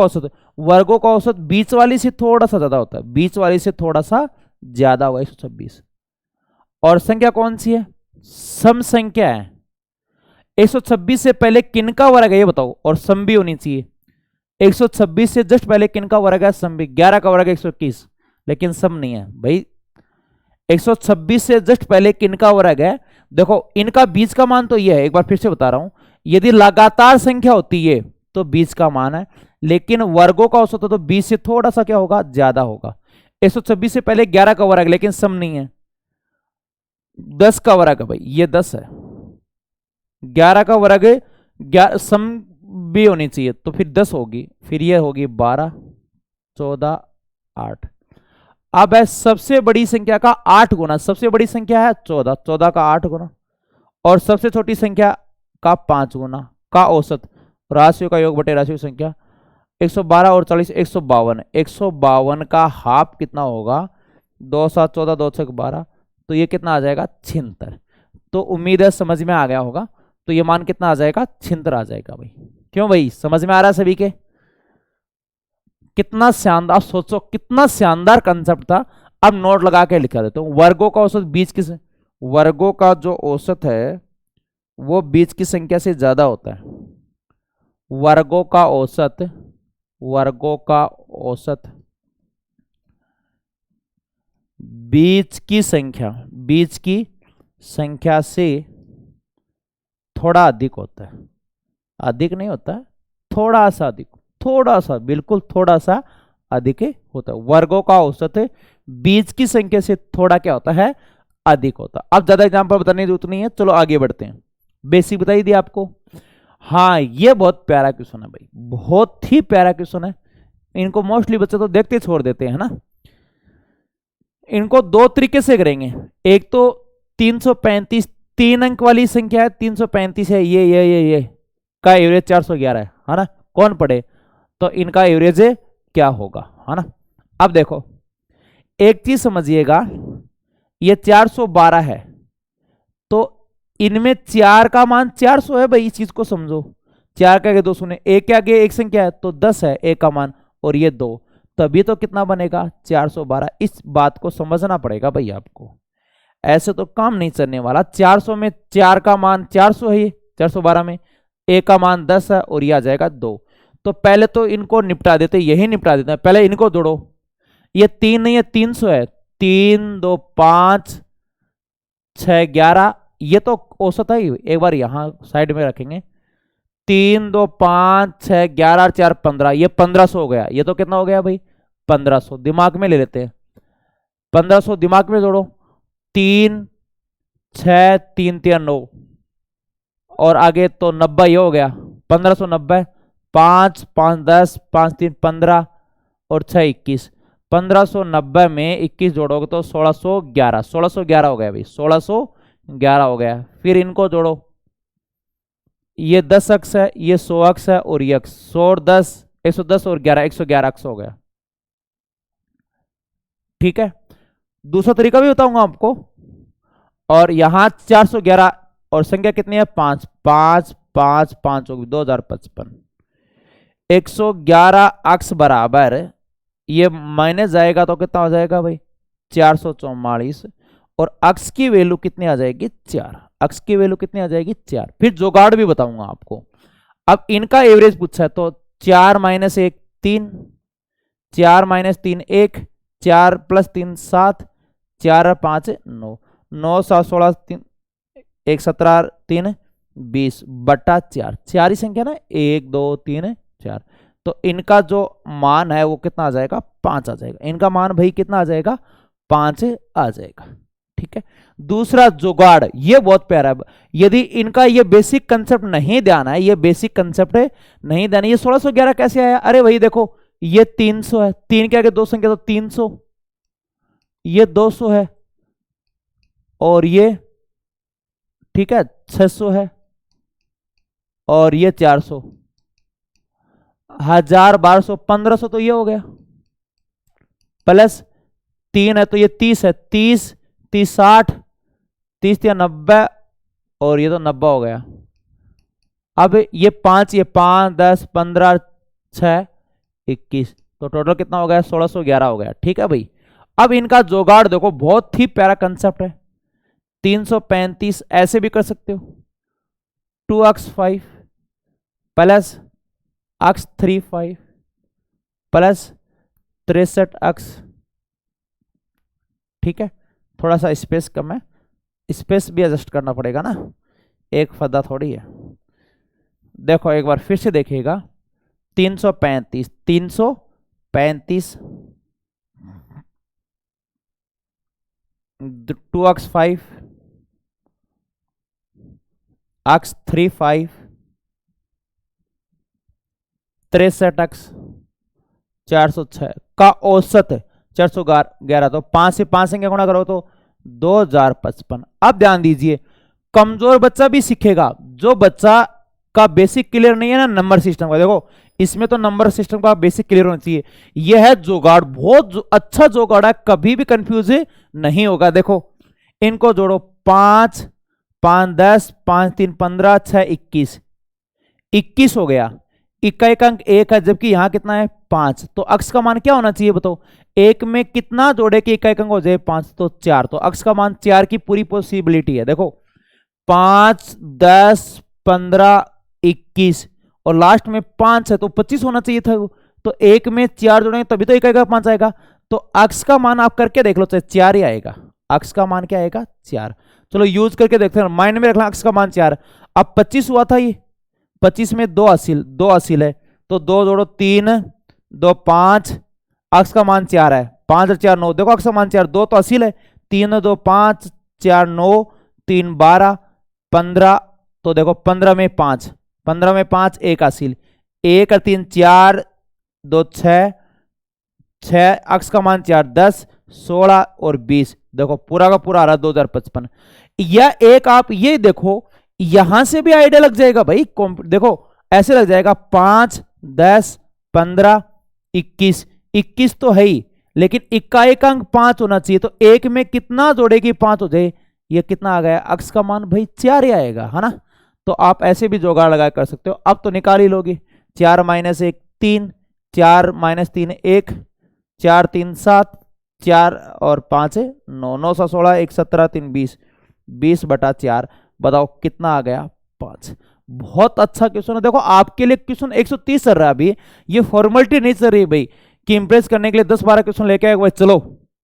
औसत बीच वाली से थोड़ा सा ज्यादा होता है, बीच वाली से थोड़ा सा ज्यादा हुआ 126। और संख्या कौन सी है सम संख्या है। 126 से पहले किनका वर्ग है ये बताओ, और सम भी होनी चाहिए। 126 से जस्ट पहले किनका वर्ग है सम भी, 11 का वर्ग 121, लेकिन सम नहीं है भाई। 126 से जस्ट पहले किनका वर्ग है, देखो इनका बीच का मान तो ये है, एक बार फिर से बता रहा हूं, यदि लगातार संख्या होती है तो बीच का मान है, लेकिन वर्गों का औसत तो बीच से थोड़ा सा क्या होगा ज्यादा होगा। 126 से पहले 11 का वर्ग, लेकिन सम नहीं है। 10 का वर्ग है भाई, ये 10 है, 11 का वर्ग सम भी होनी चाहिए, तो फिर 10 होगी, फिर ये होगी 12 14 8। अब है सबसे बड़ी संख्या का 8 गुना, सबसे बड़ी संख्या है 14, 14 का 8 गुना, और सबसे छोटी संख्या का 5 गुना का औसत, राशियों का योग बटे राशियों की संख्या। 112 और 40 152, 152 का हाफ कितना होगा 2 7 14 2 6 12, तो ये कितना आ जाएगा 76। तो उम्मीद है समझ में आ गया होगा, तो ये मान कितना आ जाएगा 76 आ जाएगा भाई। क्यों भाई समझ में आ रहा है सभी के। कितना शानदार, सोचो कितना शानदार कंसेप्ट था। अब नोट लगा के लिखा देता हूं। वर्गों का औसत बीज की, वर्गों का जो औसत है वो बीज की संख्या से ज्यादा होता है। वर्गों का औसत, वर्गों का औसत बीज की संख्या, बीज की संख्या से थोड़ा अधिक होता है। अधिक नहीं होता है, थोड़ा सा अधिक, थोड़ा सा, बिल्कुल थोड़ा सा अधिक होता है। वर्गों का औसत बीज की संख्या से थोड़ा क्या होता है, अधिक होता है। अब ज्यादा एग्जांपल बताने की जरूरत नहीं है, चलो आगे बढ़ते हैं। बेसिक बताई दी आपको। हाँ, ये बहुत प्यारा क्वेश्चन है भाई, बहुत ही प्यारा क्वेश्चन है। इनको मोस्टली बच्चे तो देखते छोड़ देते हैं ना। इनको दो तरीके से करेंगे। एक तो 335, 3 अंक वाली संख्या है, 335 है, ये का एवरेज 411 है ना। कौन पढ़े तो इनका एवरेज क्या होगा, है ना। अब देखो एक चीज समझिएगा, ये 412 है तो इनमें 4 का मान 400 है भाई, इस चीज को समझो। 4 के आगे 2 शून्य, एक के आगे एक संख्या है तो 10 है एक का मान, और ये 2, तभी तो कितना बनेगा 412। इस बात को समझना पड़ेगा भाई आपको, ऐसे तो काम नहीं चलने वाला। 400 में 4 का मान 400 है, 412 में एक का मान 10 है और ये आ जाएगा 2। तो पहले तो इनको निपटा देते, यही निपटा देते हैं। पहले इनको जोड़ो, ये 3 नहीं है 300 है, 3 2 5 6 11, ये तो औसत है। एक बार यहां साइड में रखेंगे, 3 2 5 6 11 4 15, ये 1500 हो गया। ये तो कितना हो गया भाई 1500, दिमाग में ले लेते हैं। 1500 दिमाग में जोड़ो, 3 6 3 3 9, और आगे तो 90 ये हो गया 1590, 5 5 10 5 3 15 और 6 21। 1590 में 21 जोड़ोगे तो 1611, 1611 हो गया भाई, 1611 हो गया। फिर इनको जोड़ो, ये 10 अक्स है, ये 100 अक्स है, और ये अक्स 100 और 10 110 और 11 111 अक्स हो गया। ठीक है, दूसरा तरीका भी बताऊंगा आपको। और यहां 411 और संख्या कितनी है 5 5 5 5 होगी 2055। 111 अक्स बराबर, ये माइनस जाएगा तो कितना हो जाएगा भाई 444, और अक्स की वैल्यू कितनी आ जाएगी 4, अक्स की वैल्यू कितनी आ जाएगी 4। फिर जुगाड़ भी बताऊंगा आपको। अब इनका एवरेज पूछा है तो 4 माइनस 1 3, 4 माइनस 3 1, 4 प्लस 3 7, 4 5 9, 9 7 16 3 1 17 3 20 बटा 4, 4 ही संख्या ना, 1 2 3 4। तो इनका जो मान है वो कितना आ जाएगा 5 आ जाएगा। इनका मान भाई कितना आ जाएगा 5 आ जाएगा। ठीक है, दूसरा जुगाड़, ये बहुत प्यारा है। यदि इनका ये बेसिक कंसेप्ट नहीं ध्यान है, ये बेसिक कंसेप्ट नहीं ध्यान है, ये 1611 कैसे आया, अरे भाई देखो ये 300 है, 3 के आगे 2 संख्या तो 300, ये 200 है, और ये ठीक है 600 है, और ये 400, 1000 1200 1500, तो ये हो गया। प्लस 3 है तो ये 30 है, 30 30 60, 30 या 90, और ये तो 90 हो गया। अब ये 5 10 15 6 21, तो टोटल कितना हो गया 1611 हो गया। ठीक है भाई, अब इनका जुगाड़ देखो, बहुत ही प्यारा कंसेप्ट है। 335 ऐसे भी कर सकते हो, 2x 5 plus x 3 5 plus 63x। ठीक है, थोड़ा सा स्पेस कम है, स्पेस भी एडजस्ट करना पड़ेगा ना, एक फद्दा थोड़ी है। देखो एक बार फिर से देखिएगा, 335 335 2x 5 x 3 5 63x 406 का औसत 411, तो 5 से 5 संख्या गुणा करो तो 2055। अब ध्यान दीजिए, कमजोर बच्चा भी सीखेगा, जो बच्चा का बेसिक क्लियर नहीं है ना नंबर सिस्टम का, देखो इसमें तो नंबर सिस्टम का बेसिक क्लियर होना चाहिए। यह है जुगाड़, बहुत अच्छा जुगाड़ है, कभी भी कंफ्यूज नहीं होगा। देखो इनको जोड़ो, 5 5 10 5 3 15 6 21, 21 हो गया। इकाई का अंक 1 है, जबकि यहां कितना है 5, तो अक्स का मान क्या होना चाहिए बताओ? 1 में कितना जोड़े कि इकाई का अंक हो जाए 5, तो 4, तो अक्स का मान 4 की पूरी पॉसिबिलिटी है। देखो 5, 10, 15, 21 और लास्ट में 5 है, तो 25 होना चाहिए था वो। तो 1 में 4 जोड़ेंगे तभी तो इकाई का 5 आएगा। तो अक्स का मान आप करके देख लो, चाहे 4 ही आएगा। अक्स का मान क्या आएगा? 4। चलो यूज करके देखते हैं, माइंड में रखना अक्स का मान 4। अब 25 हुआ था, ये 25 में 2 हासिल है, तो 2 जोड़ो 3, 2 5, अक्स का मान 4 है। 5 और 4 9, देखो अक्स का मान 4, 2 तो हासिल है, 3 2 5, 4 9, 3 12, 15, तो देखो 15 में 5, 15 में 5 1 हासिल, 1 और 3 4, 2 6, 6 अक्स का मान 4, 10 16 और 20, देखो पूरा का पूरा आ रहा 2055। या एक आप ये देखो, यहां से भी आइडिया लग जाएगा भाई, देखो ऐसे लग जाएगा 5 10 15 21, 21 तो है ही, लेकिन इकाई का अंक 5 होना चाहिए, तो 1 में कितना जोड़ेगी 5 हो जाए, ये कितना आ गया? अक्स का मान भाई 4 ही आएगा, है ना। तो आप ऐसे भी जुगाड़ लगा कर सकते हो। अब तो निकाल ही लोगे, 4 - 1 3, 4 - 3 1, 4 3 7, 4 और 5 9, 9 7 16, 1 17 3 20, 20/4, बताओ कितना आ गया? 5। बहुत अच्छा क्वेश्चन है। देखो आपके लिए क्वेश्चन 130 चल रहा है अभी, ये फॉर्मेलिटी नहीं चल रही है भाई कि इंप्रेस करने के लिए 10-12 क्वेश्चन लेके आए भाई, चलो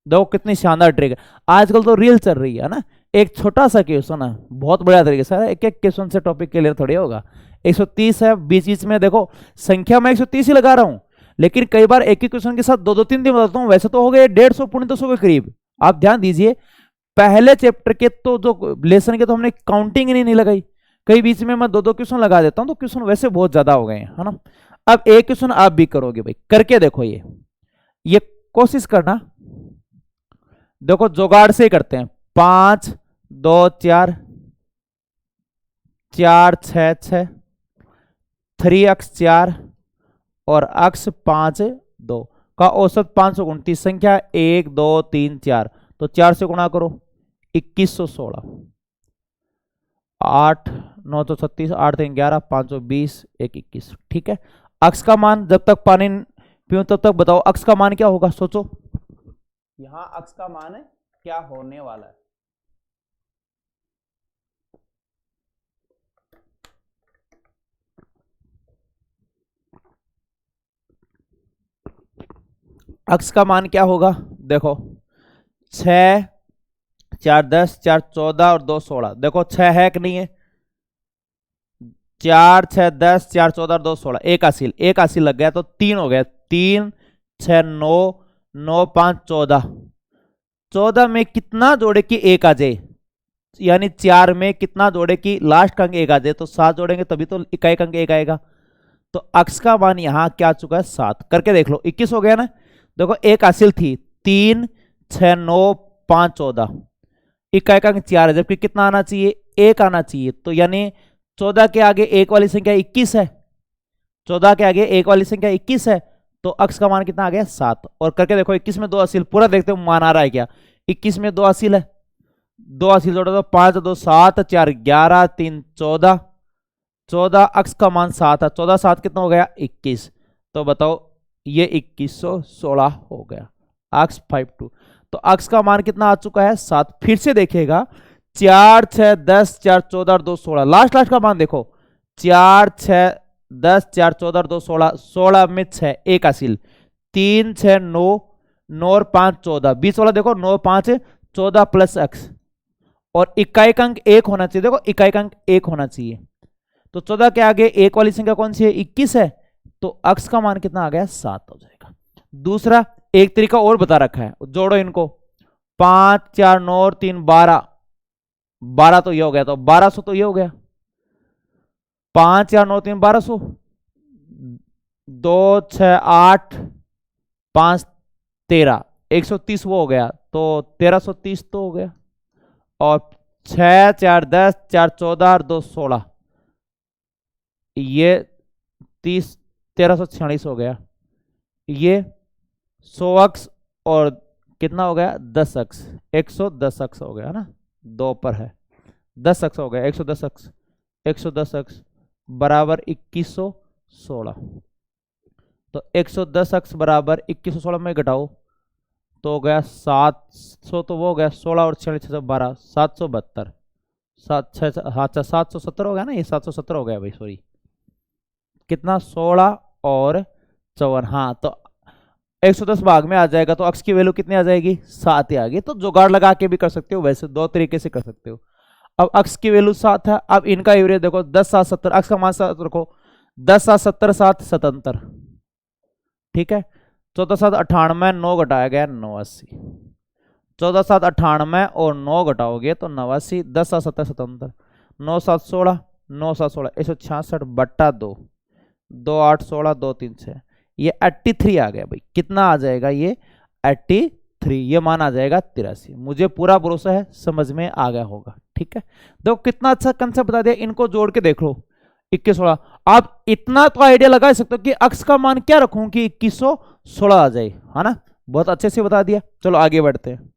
देखो कितनी शानदार ट्रिक है। आजकल तो रील चल रही है ना, एक छोटा सा क्वेश्चन है, बहुत बढ़िया तरीके से, एक एक क्वेश्चन से टॉपिक के लिए थोड़ी होगा। 130 है, बीच बीच में देखो संख्या मैं 130 ही लगा रहा हूं, लेकिन कई बार एक ही क्वेश्चन के साथ 2-2 3 बताता हूं। वैसे तो हो गए 150 पौने 200 के करीब। आप ध्यान दीजिए, पहले चैप्टर के तो जो लेसन के तो हमने काउंटिंग ही नहीं लगाई, कई बीच में मैं 2-2 क्वेश्चन लगा देता हूं, तो क्वेश्चन वैसे बहुत ज्यादा हो गए हैं, है ना। अब एक क्वेश्चन आप भी करोगे भाई, करके देखो, ये कोशिश करना। देखो जुगाड़ से ही करते हैं, 5 2 4, 4 6 6, 3 अक्स 4 और अक्स 5 2 का औसत 529 संख्या 1 2 3 4, तो 4 से गुणा करो 2116, 8 9 तो 36, 8 3 11, 520, 1 21। ठीक है, अक्स का मान जब तक पानी पीऊं तब तक बताओ अक्स का मान क्या होगा, सोचो यहां अक्स का मान क्या होने वाला है। अक्स का मान क्या होगा? देखो 6 4 10, 4 14 और 2 16, देखो 6 है कि नहीं है? 4 6 10, 4 14 और 2 16, एक हासिल लग गया, तो 3 हो गया, 3 6 9, 9 5 14, 14 में कितना जोड़े कि 1 आ जाए, यानी 4 में कितना जोड़े कि लास्ट का अंक 1 आ जाए, तो 7 जोड़ेंगे तभी तो इकाई का अंक 1 आएगा। तो अक्स का मान यहां क्या आ चुका है? 7। करके देख लो, 21 हो गया ना। देखो एक हासिल थी, 3 6 9 5 14, इकाई का अंक 4 है, जबकि कितना आना चाहिए? 1 आना चाहिए, तो यानी 14 के आगे 1 वाली संख्या 21 है, 14 के आगे 1 वाली संख्या 21 है, तो अक्स का मान कितना आ गया? 7। और करके देखो 21 में 2 हासिल, पूरा देखते हो मान आ रहा है क्या? 21 में 2 हासिल है, 2 हासिल जोड़ो तो 5 2 7, 4 11, 3 14, 14 अक्स का मान 7 है, 14 7 कितना हो गया? 21। तो बताओ ये 2116 हो गया, अक्स 52। तो अक्स का मान कितना आ चुका है? 7। फिर से देखिएगा, 4 6 10, 4 14 और 2 16, लास्ट का मान देखो, 4 6 10, 4 14 और 2 16, 16 में 6 1 हासिल, 3 6 9, 9 और 5 14, 20 वाला देखो 9 5 14 प्लस अक्स, और इकाई का अंक 1 होना चाहिए, देखो इकाई का अंक 1 होना चाहिए, तो 14 के आगे 1 वाली संख्या कौन सी है? 21 है, तो अक्स का मान कितना आ गया? 7 हो जाएगा। दूसरा एक तरीका और बता रखा है, जोड़ो इनको, 5 4 9 और 3 12, 12 तो ये हो गया, तो 1200 तो ये हो गया, 5 4 9 3 1200, 2 6 8 5 13, 130 वो हो गया, तो 1330 तो हो गया, और 6 4 10, 4 14 और 2 16, ये 30 1346 हो गया, ये 100 अक्स और कितना हो गया? 10 अक्स, 110 अक्स हो गया ना, 2 पर है 10 अक्स हो गया, 110 अक्स, 110 अक्स बराबर 2116 16। तो 110 अक्स बराबर 2116 में घटाओ तो हो गया 700, तो वो हो गया 16 और 612 772। 770 हो गया ना, ये 770 हो गया भाई, सॉरी कितना 16 और 54। हाँ तो 110 भाग में आ जाएगा तो अक्स की वैल्यू कितनी आ जाएगी 7 ही आ गई। तो जुगाड़ लगा के भी कर सकते हो, वैसे दो तरीके से कर सकते हो। अब अक्स की वैल्यू 7 है, अब इनका एवरेज देखो 10 7 70, अक्स का मान 7 रखो, 10 7 70 7 77, ठीक है। 14 7 98, 9 घटाया गया 89, 14 7 98 और 9 घटाओगे तो 89, 10 7 70 77, 9 7 16, 9 7 16 166 बट्टा 2, 2 8 16 2 3 6, ये 83 आ गया भाई। कितना आ जाएगा ये 83, ये मान आ जाएगा 83। मुझे पूरा भरोसा है समझ में आ गया होगा, ठीक है। देखो कितना अच्छा कंसेप्ट बता दिया, इनको जोड़ के देख लो 2116। आप इतना तो आइडिया लगा सकते हो कि अक्स का मान क्या रखूं कि 2116 आ जाए, है ना। बहुत अच्छे से बता दिया। चलो आगे बढ़ते हैं।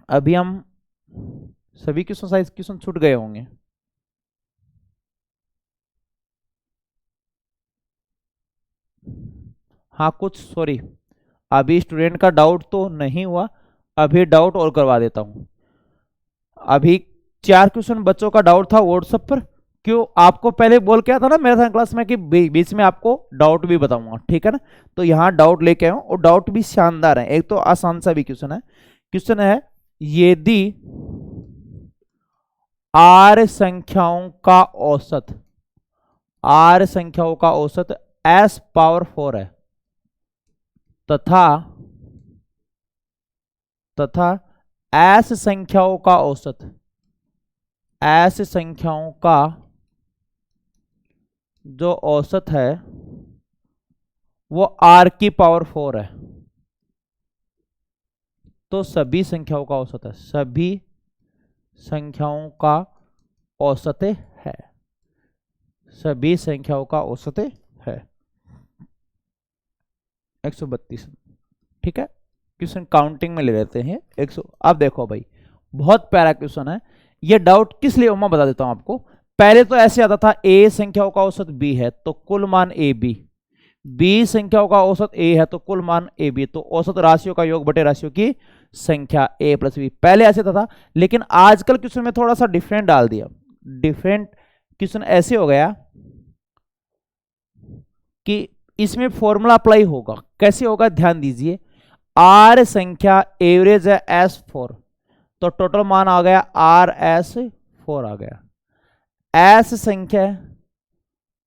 अभी हम सभी क्वेश्चन साइज क्वेश्चन छूट गए होंगे। हाँ कुछ, सॉरी अभी स्टूडेंट का डाउट तो नहीं हुआ, अभी डाउट और करवा देता हूं। अभी 4 क्वेश्चन बच्चों का डाउट था व्हाट्सएप पर। क्यों, आपको पहले बोल के आया था ना मैराथन क्लास में कि बीच में आपको डाउट भी बताऊंगा, ठीक है ना। तो यहाँ डाउट लेके आया हूं और डाउट भी शानदार है। एक तो आसान सा भी क्वेश्चन है। क्वेश्चन है यदि आर संख्याओं का औसत, आर संख्याओं का औसत s पावर 4 है तथा s संख्याओं का औसत, s संख्याओं का जो औसत है वो r की पावर 4 है, तो सभी संख्याओं का औसत है, सभी संख्याओं का औसत है, सभी संख्याओं का औसत है 132, ठीक है। क्वेश्चन काउंटिंग में ले लेते हैं 100। अब देखो भाई बहुत प्यारा क्वेश्चन है। ये डाउट किस लिए मैं बता देता हूं आपको। पहले तो ऐसे आता था a संख्याओं का औसत b है तो कुल मान ab, b संख्याओं का औसत a है तो कुल मान ab, तो औसत राशियों का योग बटे राशियों की संख्या a प्लस b। पहले ऐसे था, लेकिन आजकल क्वेश्चन में थोड़ा सा डिफरेंट डाल दिया। डिफरेंट क्वेश्चन ऐसे हो गया कि इसमें फॉर्मूला अप्लाई होगा। कैसे होगा ध्यान दीजिए। आर संख्या एवरेज है S4, तो टोटल मान आ गया RS4 आ गया। S संख्या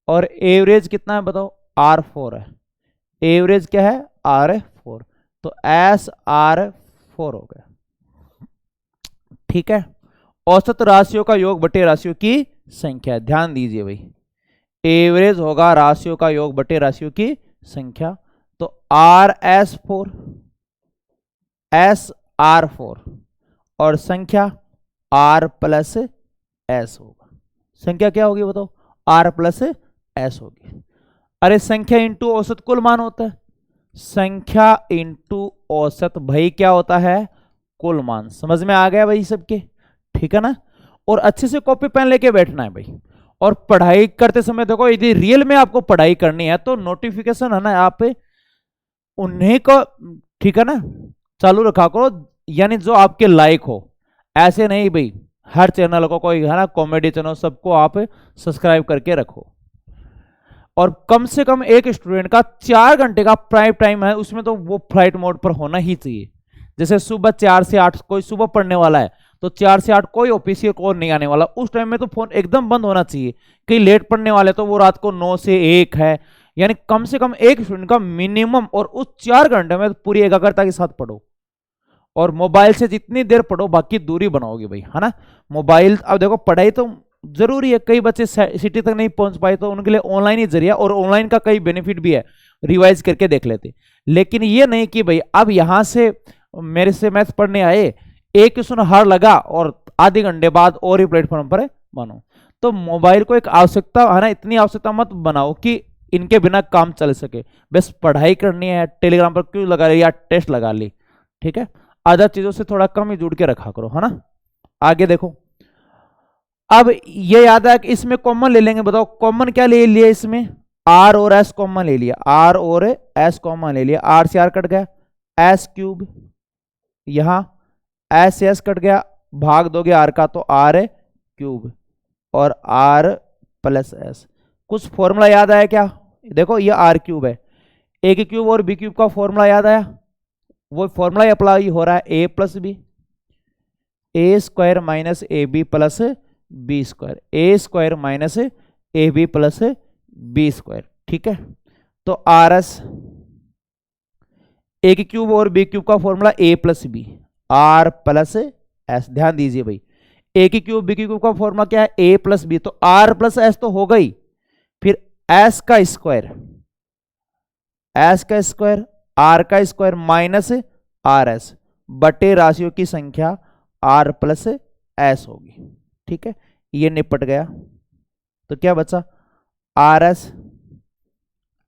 और एवरेज कितना है बताओ, R4 है। एवरेज क्या है R4, तो SR4 हो गया, ठीक है। औसत राशियों का योग बटे राशियों की संख्या, ध्यान दीजिए भाई एवरेज होगा राशियों का योग बटे राशियों की संख्या, तो RS4 SR4 और संख्या R प्लस S होगा। संख्या क्या होगी बताओ, R प्लस S होगी। अरे संख्या इंटू औसत कुल मान होता है, संख्या इंटू औसत भाई क्या होता है कुल मान। समझ में आ गया भाई सबके, ठीक है ना। और अच्छे से कॉपी पेन लेके बैठना है भाई। और पढ़ाई करते समय देखो यदि रियल में आपको पढ़ाई करनी है तो नोटिफिकेशन है ना आप उन्हीं को, ठीक है ना, चालू रखा करो, यानी जो आपके लायक हो। ऐसे नहीं भाई हर चैनल को, कोई है ना कॉमेडी चैनल, सबको आप सब्सक्राइब करके रखो। और कम से कम एक स्टूडेंट का 4 घंटे का प्राइम टाइम है, उसमें तो वो फ्लाइट मोड पर होना ही चाहिए। जैसे सुबह 4 से 8 कोई सुबह पढ़ने वाला है तो 4 से 8 कोई ऑफिशियल कॉल नहीं आने वाला, उस टाइम में तो फोन एकदम बंद होना चाहिए। कई लेट पढ़ने वाले तो वो रात को 9 से 1 है, यानी कम से कम एक स्टूडेंट का मिनिमम, और उस 4 घंटे में पूरी एकाग्रता के साथ पढ़ो। और मोबाइल से जितनी देर पढ़ो बाकी दूरी बनाओगे भाई, है ना। मोबाइल, अब देखो पढ़ाई तो जरूरी है, कई बच्चे सिटी तक नहीं पहुंच पाए तो उनके लिए ऑनलाइन ही जरिया, और ऑनलाइन का कई बेनिफिट भी है, रिवाइज करके देख लेते। लेकिन ये नहीं कि भाई अब यहां से मेरे से मैथ पढ़ने आए, एक क्वेश्चन हार लगा और आधे घंटे बाद और ही प्लेटफॉर्म पर बनो। तो मोबाइल को एक आवश्यकता है ना, इतनी आवश्यकता मत बनाओ कि इनके बिना काम चल सके। बस पढ़ाई करनी है, टेलीग्राम पर क्यों लगा ली या टेस्ट लगा ली, ठीक है। अदर चीजों से थोड़ा कम ही जुड़ के रखा करो, है ना। आगे देखो, अब ये याद है कि इसमें कॉमन ले लेंगे, बताओ कॉमन क्या ले लिया इसमें, आर और एस कॉमन ले लिया, आर और एस कॉमन ले लिया, आर से आर कट गया, एस क्यूब, यहां एस से एस कट गया, भाग दोगे आर का तो आर क्यूब और आर प्लस एस। कुछ फॉर्मूला याद आया क्या, देखो ये आर क्यूब है, ए की क्यूब और बी क्यूब का फॉर्मूला याद आया, वो फॉर्मूला अप्लाई हो रहा है, A plus B, A square minus A B plus B square, A square minus A B plus B square, ठीक है। तो आर एस, ए की क्यूब और बी क्यूब का formula A plus B, R plus S, ध्यान दीजिए भाई, ए की क्यूब बी की क्यूब का फॉर्मूला क्या है, ए प्लस बी, तो आर प्लस एस तो हो गई, फिर एस का स्क्वायर, एस का स्क्वायर, आर का स्क्वायर माइनस आर एस बटे राशियों की संख्या आर प्लस एस होगी, ठीक है। ये निपट गया, तो क्या बचा, R S,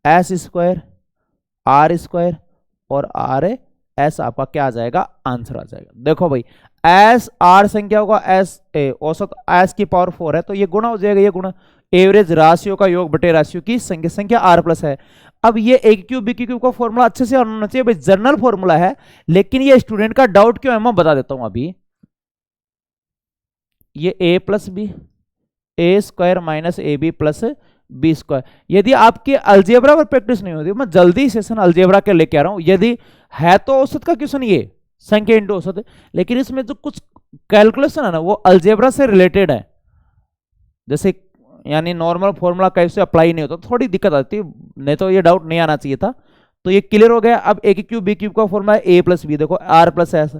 S square, R square और आर एस, आपका क्या आ जाएगा, आंसर आ जाएगा। देखो भाई एस आर संख्या होगा, एस औसत एस की पावर 4 है, तो ये गुणा हो जाएगा, ये गुणा एवरेज राशियों का योग बटे राशियों की संख्या, संख्या आर प्लस है। अब ये ए क्यूब बी क्यूब का फॉर्मूला अच्छे से होना चाहिए भाई, जनरल फॉर्मूला है, लेकिन ये स्टूडेंट का डाउट क्यों है मैं बता देता हूं अभी। ये A plus B, A square minus A B plus B square, यदि आपके अलजेब्रा पर प्रैक्टिस नहीं होती, मैं जल्दी सेशन अलजेब्रा के लेके आ रहा हूं, यदि है तो औसत का क्वेश्चन ये संख्या इंटू औसत, लेकिन इसमें जो कुछ कैलकुलेशन है ना वो अलजेब्रा से रिलेटेड है, जैसे यानी नॉर्मल फॉर्मूला कैसे अप्लाई नहीं होता, थोड़ी दिक्कत आती, नहीं तो ये डाउट नहीं आना चाहिए था। तो ये क्लियर हो गया। अब ए की क्यूब बी क्यूब का फॉर्मूला है ए प्लस बी, देखो R plus S,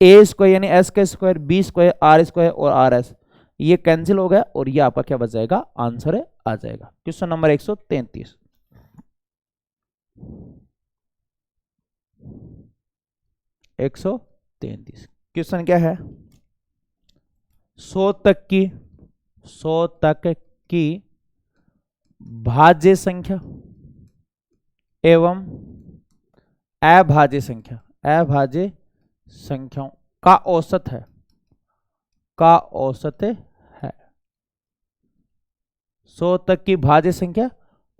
A square यानी एस का स्क्वायर, बी स्क्वायर आर स्क्वायर और आर एस, ये कैंसिल हो गया और ये आपका क्या बच जाएगा, आंसर है आ जाएगा। क्वेश्चन नंबर 133, 133 क्वेश्चन क्या है, 100 तक की भाज्य संख्या एवं अभाज्य संख्याओं का औसत है, है 100 तक की भाज्य संख्या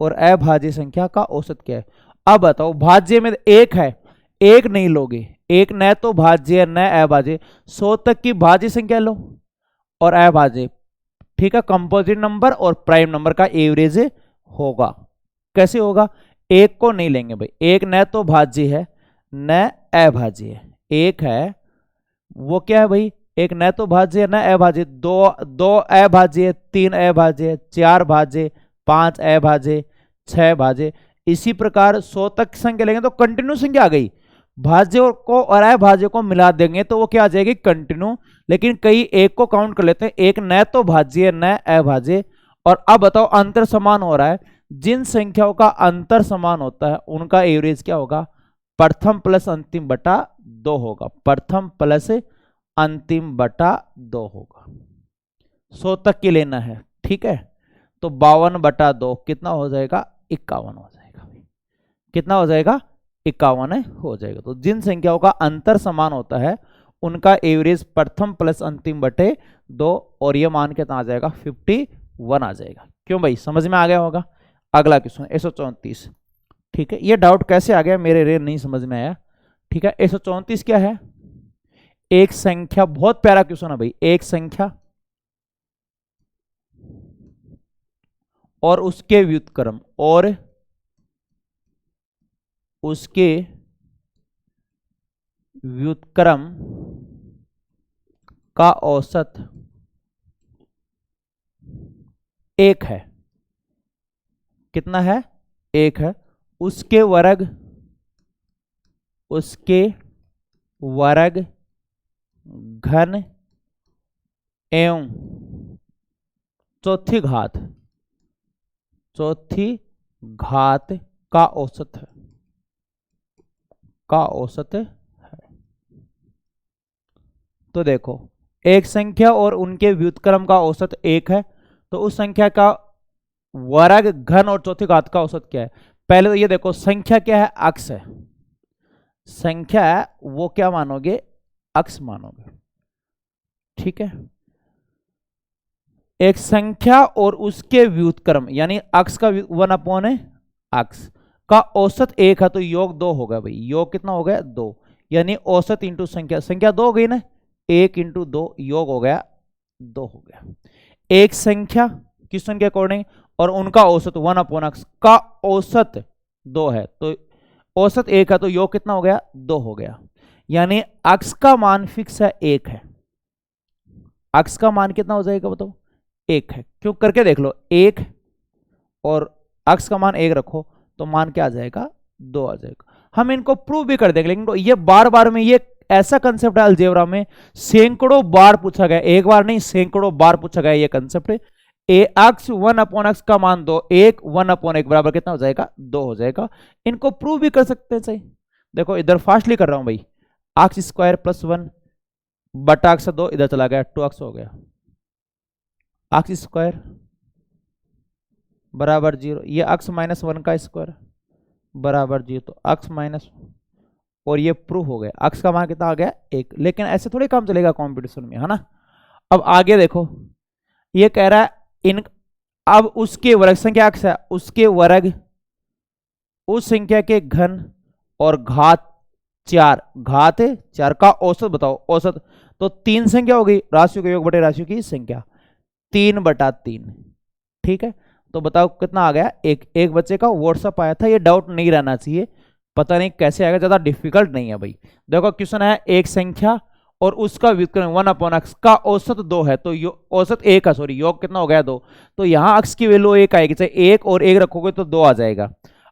और अभाज्य संख्या का औसत क्या है। अब बताओ भाज्य में एक है, एक नहीं लोगे, एक न तो भाज्य न अभाज्य, 100 तक की भाज्य संख्या लो और अभाज्य, ठीक है, कंपोजिट नंबर और प्राइम नंबर का एवरेज होगा। कैसे होगा, एक को नहीं लेंगे भाई, एक न तो भाज्य है न अभाज्य है, एक है वो क्या है भाई, एक न तो भाज्य है न अभाज्य, दो अभाज्य, 3 अभाज्य, 4 भाज्य, 5 अभाज्य, 6 भाज्य। इसी प्रकार 100 तक संख्या लेंगे तो कंटिन्यू संख्या आ गई, भाज्य को और अभाज्य को मिला देंगे तो वो क्या आ जाएगी, कंटिन्यू। लेकिन कई एक को काउंट कर लेते हैं, एक न तो भाज्य न अभाज्य। और अब बताओ अंतर समान हो रहा है, जिन संख्याओं का अंतर समान होता है उनका एवरेज क्या होगा, प्रथम प्लस अंतिम बटा 2 होगा, प्रथम प्लस अंतिम बटा 2 होगा। 100 तक की लेना है, ठीक है, तो 52 बटा 2 कितना हो जाएगा, 51 हो जाएगा। कितना हो जाएगा, 51 हो जाएगा। तो जिन संख्याओं का अंतर समान होता है उनका एवरेज प्रथम प्लस अंतिम बटे 2, और ये मान के आ जाएगा 51 आ जाएगा। क्यों भाई, समझ में आ गया होगा। अगला क्वेश्चन 134, ठीक है, ये डाउट कैसे आ गया मेरे रे नहीं समझ में आया, ठीक है। 134 क्या है, एक संख्या, बहुत प्यारा क्वेश्चन है भाई, एक संख्या और उसके व्युत्क्रम और उसके व्युत्क्रम का औसत एक है। कितना है, एक है। उसके वर्ग घन एवं चौथी घात का औसत है, तो देखो एक संख्या और उनके व्युत्क्रम का औसत एक है, तो उस संख्या का वर्ग घन और चौथी घात का औसत क्या है। पहले तो ये देखो संख्या क्या है, अक्ष है, संख्या है वो क्या मानोगे, अक्ष मानोगे, ठीक है। एक संख्या और उसके व्युत्क्रम यानी अक्स का 1 है अक्स का औसत 1 है तो योग 2 होगा भाई। योग कितना हो गया 2, यानी औसत इंटू संख्या, संख्या 2 हो गई ना, 1 इंटू 2 योग हो गया 2 हो गया। एक संख्या क्वेश्चन के अकॉर्डिंग और उनका औसत 1/x का औसत 2 है तो औसत 1 है तो योग कितना हो गया 2 हो गया। यानी अक्स का मान फिक्स है 1 है। अक्स का मान कितना हो जाएगा बताओ 1 है। क्यों करके देख लो, 1 और अक्स का मान 1 रखो तो मान क्या आ जाएगा 2 आ जाएगा। हम इनको प्रूव भी कर देंगे, लेकिन तो ये बार बार में ये ऐसा कंसेप्ट है अलजेब्रा में सैकड़ों बार पूछा गया, एक बार नहीं सैकड़ों बार पूछा गया ये कंसेप्ट। अक्स 1/x का मान 2, 1 1/1 बराबर कितना हो जाएगा 2 हो जाएगा। इनको प्रूव भी कर सकते हैं सही। देखो इधर फास्टली कर रहा हूं भाई, अक्स स्क्वायर प्लस 1 बटा अक्स 2 इधर चला गया 2x हो गया, अक्स स्क्वायर बराबर 0, ये अक्स माइनस 1 का स्क्वायर बराबर 0, तो अक्स माइनस, और ये प्रूफ हो गया। अक्स का मान कितना आ गया 1। लेकिन ऐसे थोड़ी काम चलेगा कंपटीशन में, है ना। अब आगे देखो, ये कह रहा है इन, अब उसके वर्ग, संख्या अक्स है, उसके वर्ग उस संख्या के घन और घात 4 का औसत बताओ। औसत तो 3 संख्या हो गई, राशियों का योग बटे राशियों की संख्या, 3/3। ठीक है, तो बताओ कितना आ गया 1। एक बच्चे का व्हाट्सअप आया था, ये डाउट नहीं रहना चाहिए, पता नहीं कैसे आएगा, ज्यादा डिफिकल्ट नहीं है भाई। देखो क्वेश्चन है एक संख्या और उसका व्युत्क्रम 1/x का औसत 2 है तो औसत 1 है, सॉरी योग कितना हो गया 2, तो यहां अक्स की वैल्यू 1 आएगी, चाहे 1 और 1 रखोगे तो 2 आ जाएगा।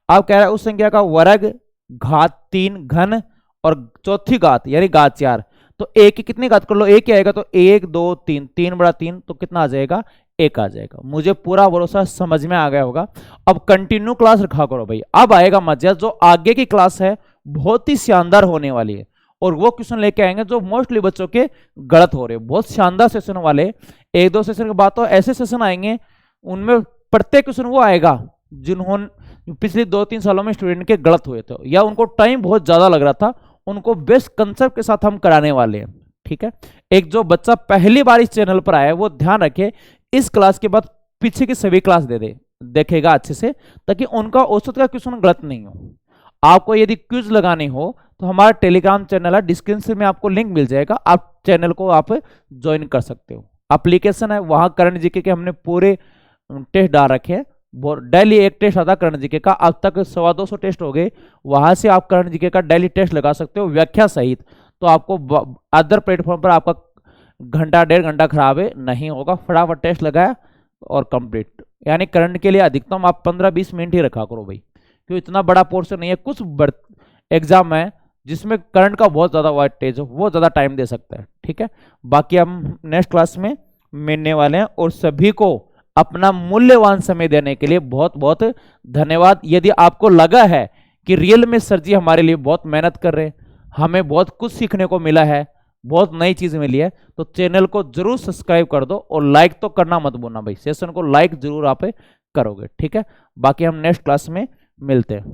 अब कह रहा है उस संख्या का वर्ग घात 3 घन और चौथी घात यानी घात 4, तो 1 की कितनी घात कर लो 1 ही आएगा, तो 1 2 3 3/3 तो कितना आ जाएगा 1 आ जाएगा। मुझे पूरा भरोसा समझ में आ गया होगा। अब कंटिन्यू क्लास रखा करो भाई, अब आएगा मजा, जो आगे की क्लास है बहुत ही शानदार होने वाली है और वो क्वेश्चन लेके आएंगे जो मोस्टली बच्चों के गलत हो रहे हैं, बहुत शानदार सेशन वाले। 1-2 सेशन के बाद तो ऐसे सेशन आएंगे उनमें प्रत्येक क्वेश्चन वो आएगा जिन्होंने पिछले 2-3 सालों में स्टूडेंट के गलत हुए थे या उनको टाइम बहुत ज्यादा लग रहा था, उनको बेस्ट कंसेप्ट के साथ हम कराने वाले हैं। ठीक है, एक जो बच्चा पहली बार इस चैनल पर आया है वो ध्यान रखे, इस क्लास के बाद पीछे की सभी क्लास देखेगा अच्छे से, ताकि उनका औसत का क्वेश्चन गलत नहीं हो। आपको यदि क्विज लगानी हो तो हमारा टेलीग्राम चैनल है, डिस्क्रिप्शन में आपको लिंक मिल जाएगा, आप चैनल को आप ज्वाइन कर सकते हो। एप्लीकेशन है, वहां करंट जीके के हमने पूरे टेस्ट डाल रखे हैं, डेली एक टेस्ट आता है करंट जीके का, अब तक 250 टेस्ट हो गए, वहां से आप करंट जीके का डेली टेस्ट लगा सकते हो व्याख्या सहित। तो आपको अदर प्लेटफॉर्म पर आपका घंटा 1.5 घंटा खराब नहीं होगा, फटाफट टेस्ट लगाया और कंप्लीट। यानी करंट के लिए अधिकतम आप 15-20 मिनट ही रखा करो भाई, क्योंकि इतना बड़ा पोर्शन नहीं है। कुछ एग्जाम है जिसमें करंट का बहुत ज्यादा वाटेज हो, वो ज्यादा टाइम दे सकता है। ठीक है, बाकी हम नेक्स्ट क्लास में मिलने वाले हैं और सभी को अपना मूल्यवान समय देने के लिए बहुत बहुत धन्यवाद। यदि आपको लगा है कि रियल में सर जी हमारे लिए बहुत मेहनत कर रहे हैं, हमें बहुत कुछ सीखने को मिला है, बहुत नई चीज मिली है, तो चैनल को जरूर सब्सक्राइब कर दो और लाइक तो करना मत भूलना भाई, सेशन को लाइक जरूर आप करोगे। ठीक है, बाकी हम नेक्स्ट क्लास में मिलते हैं।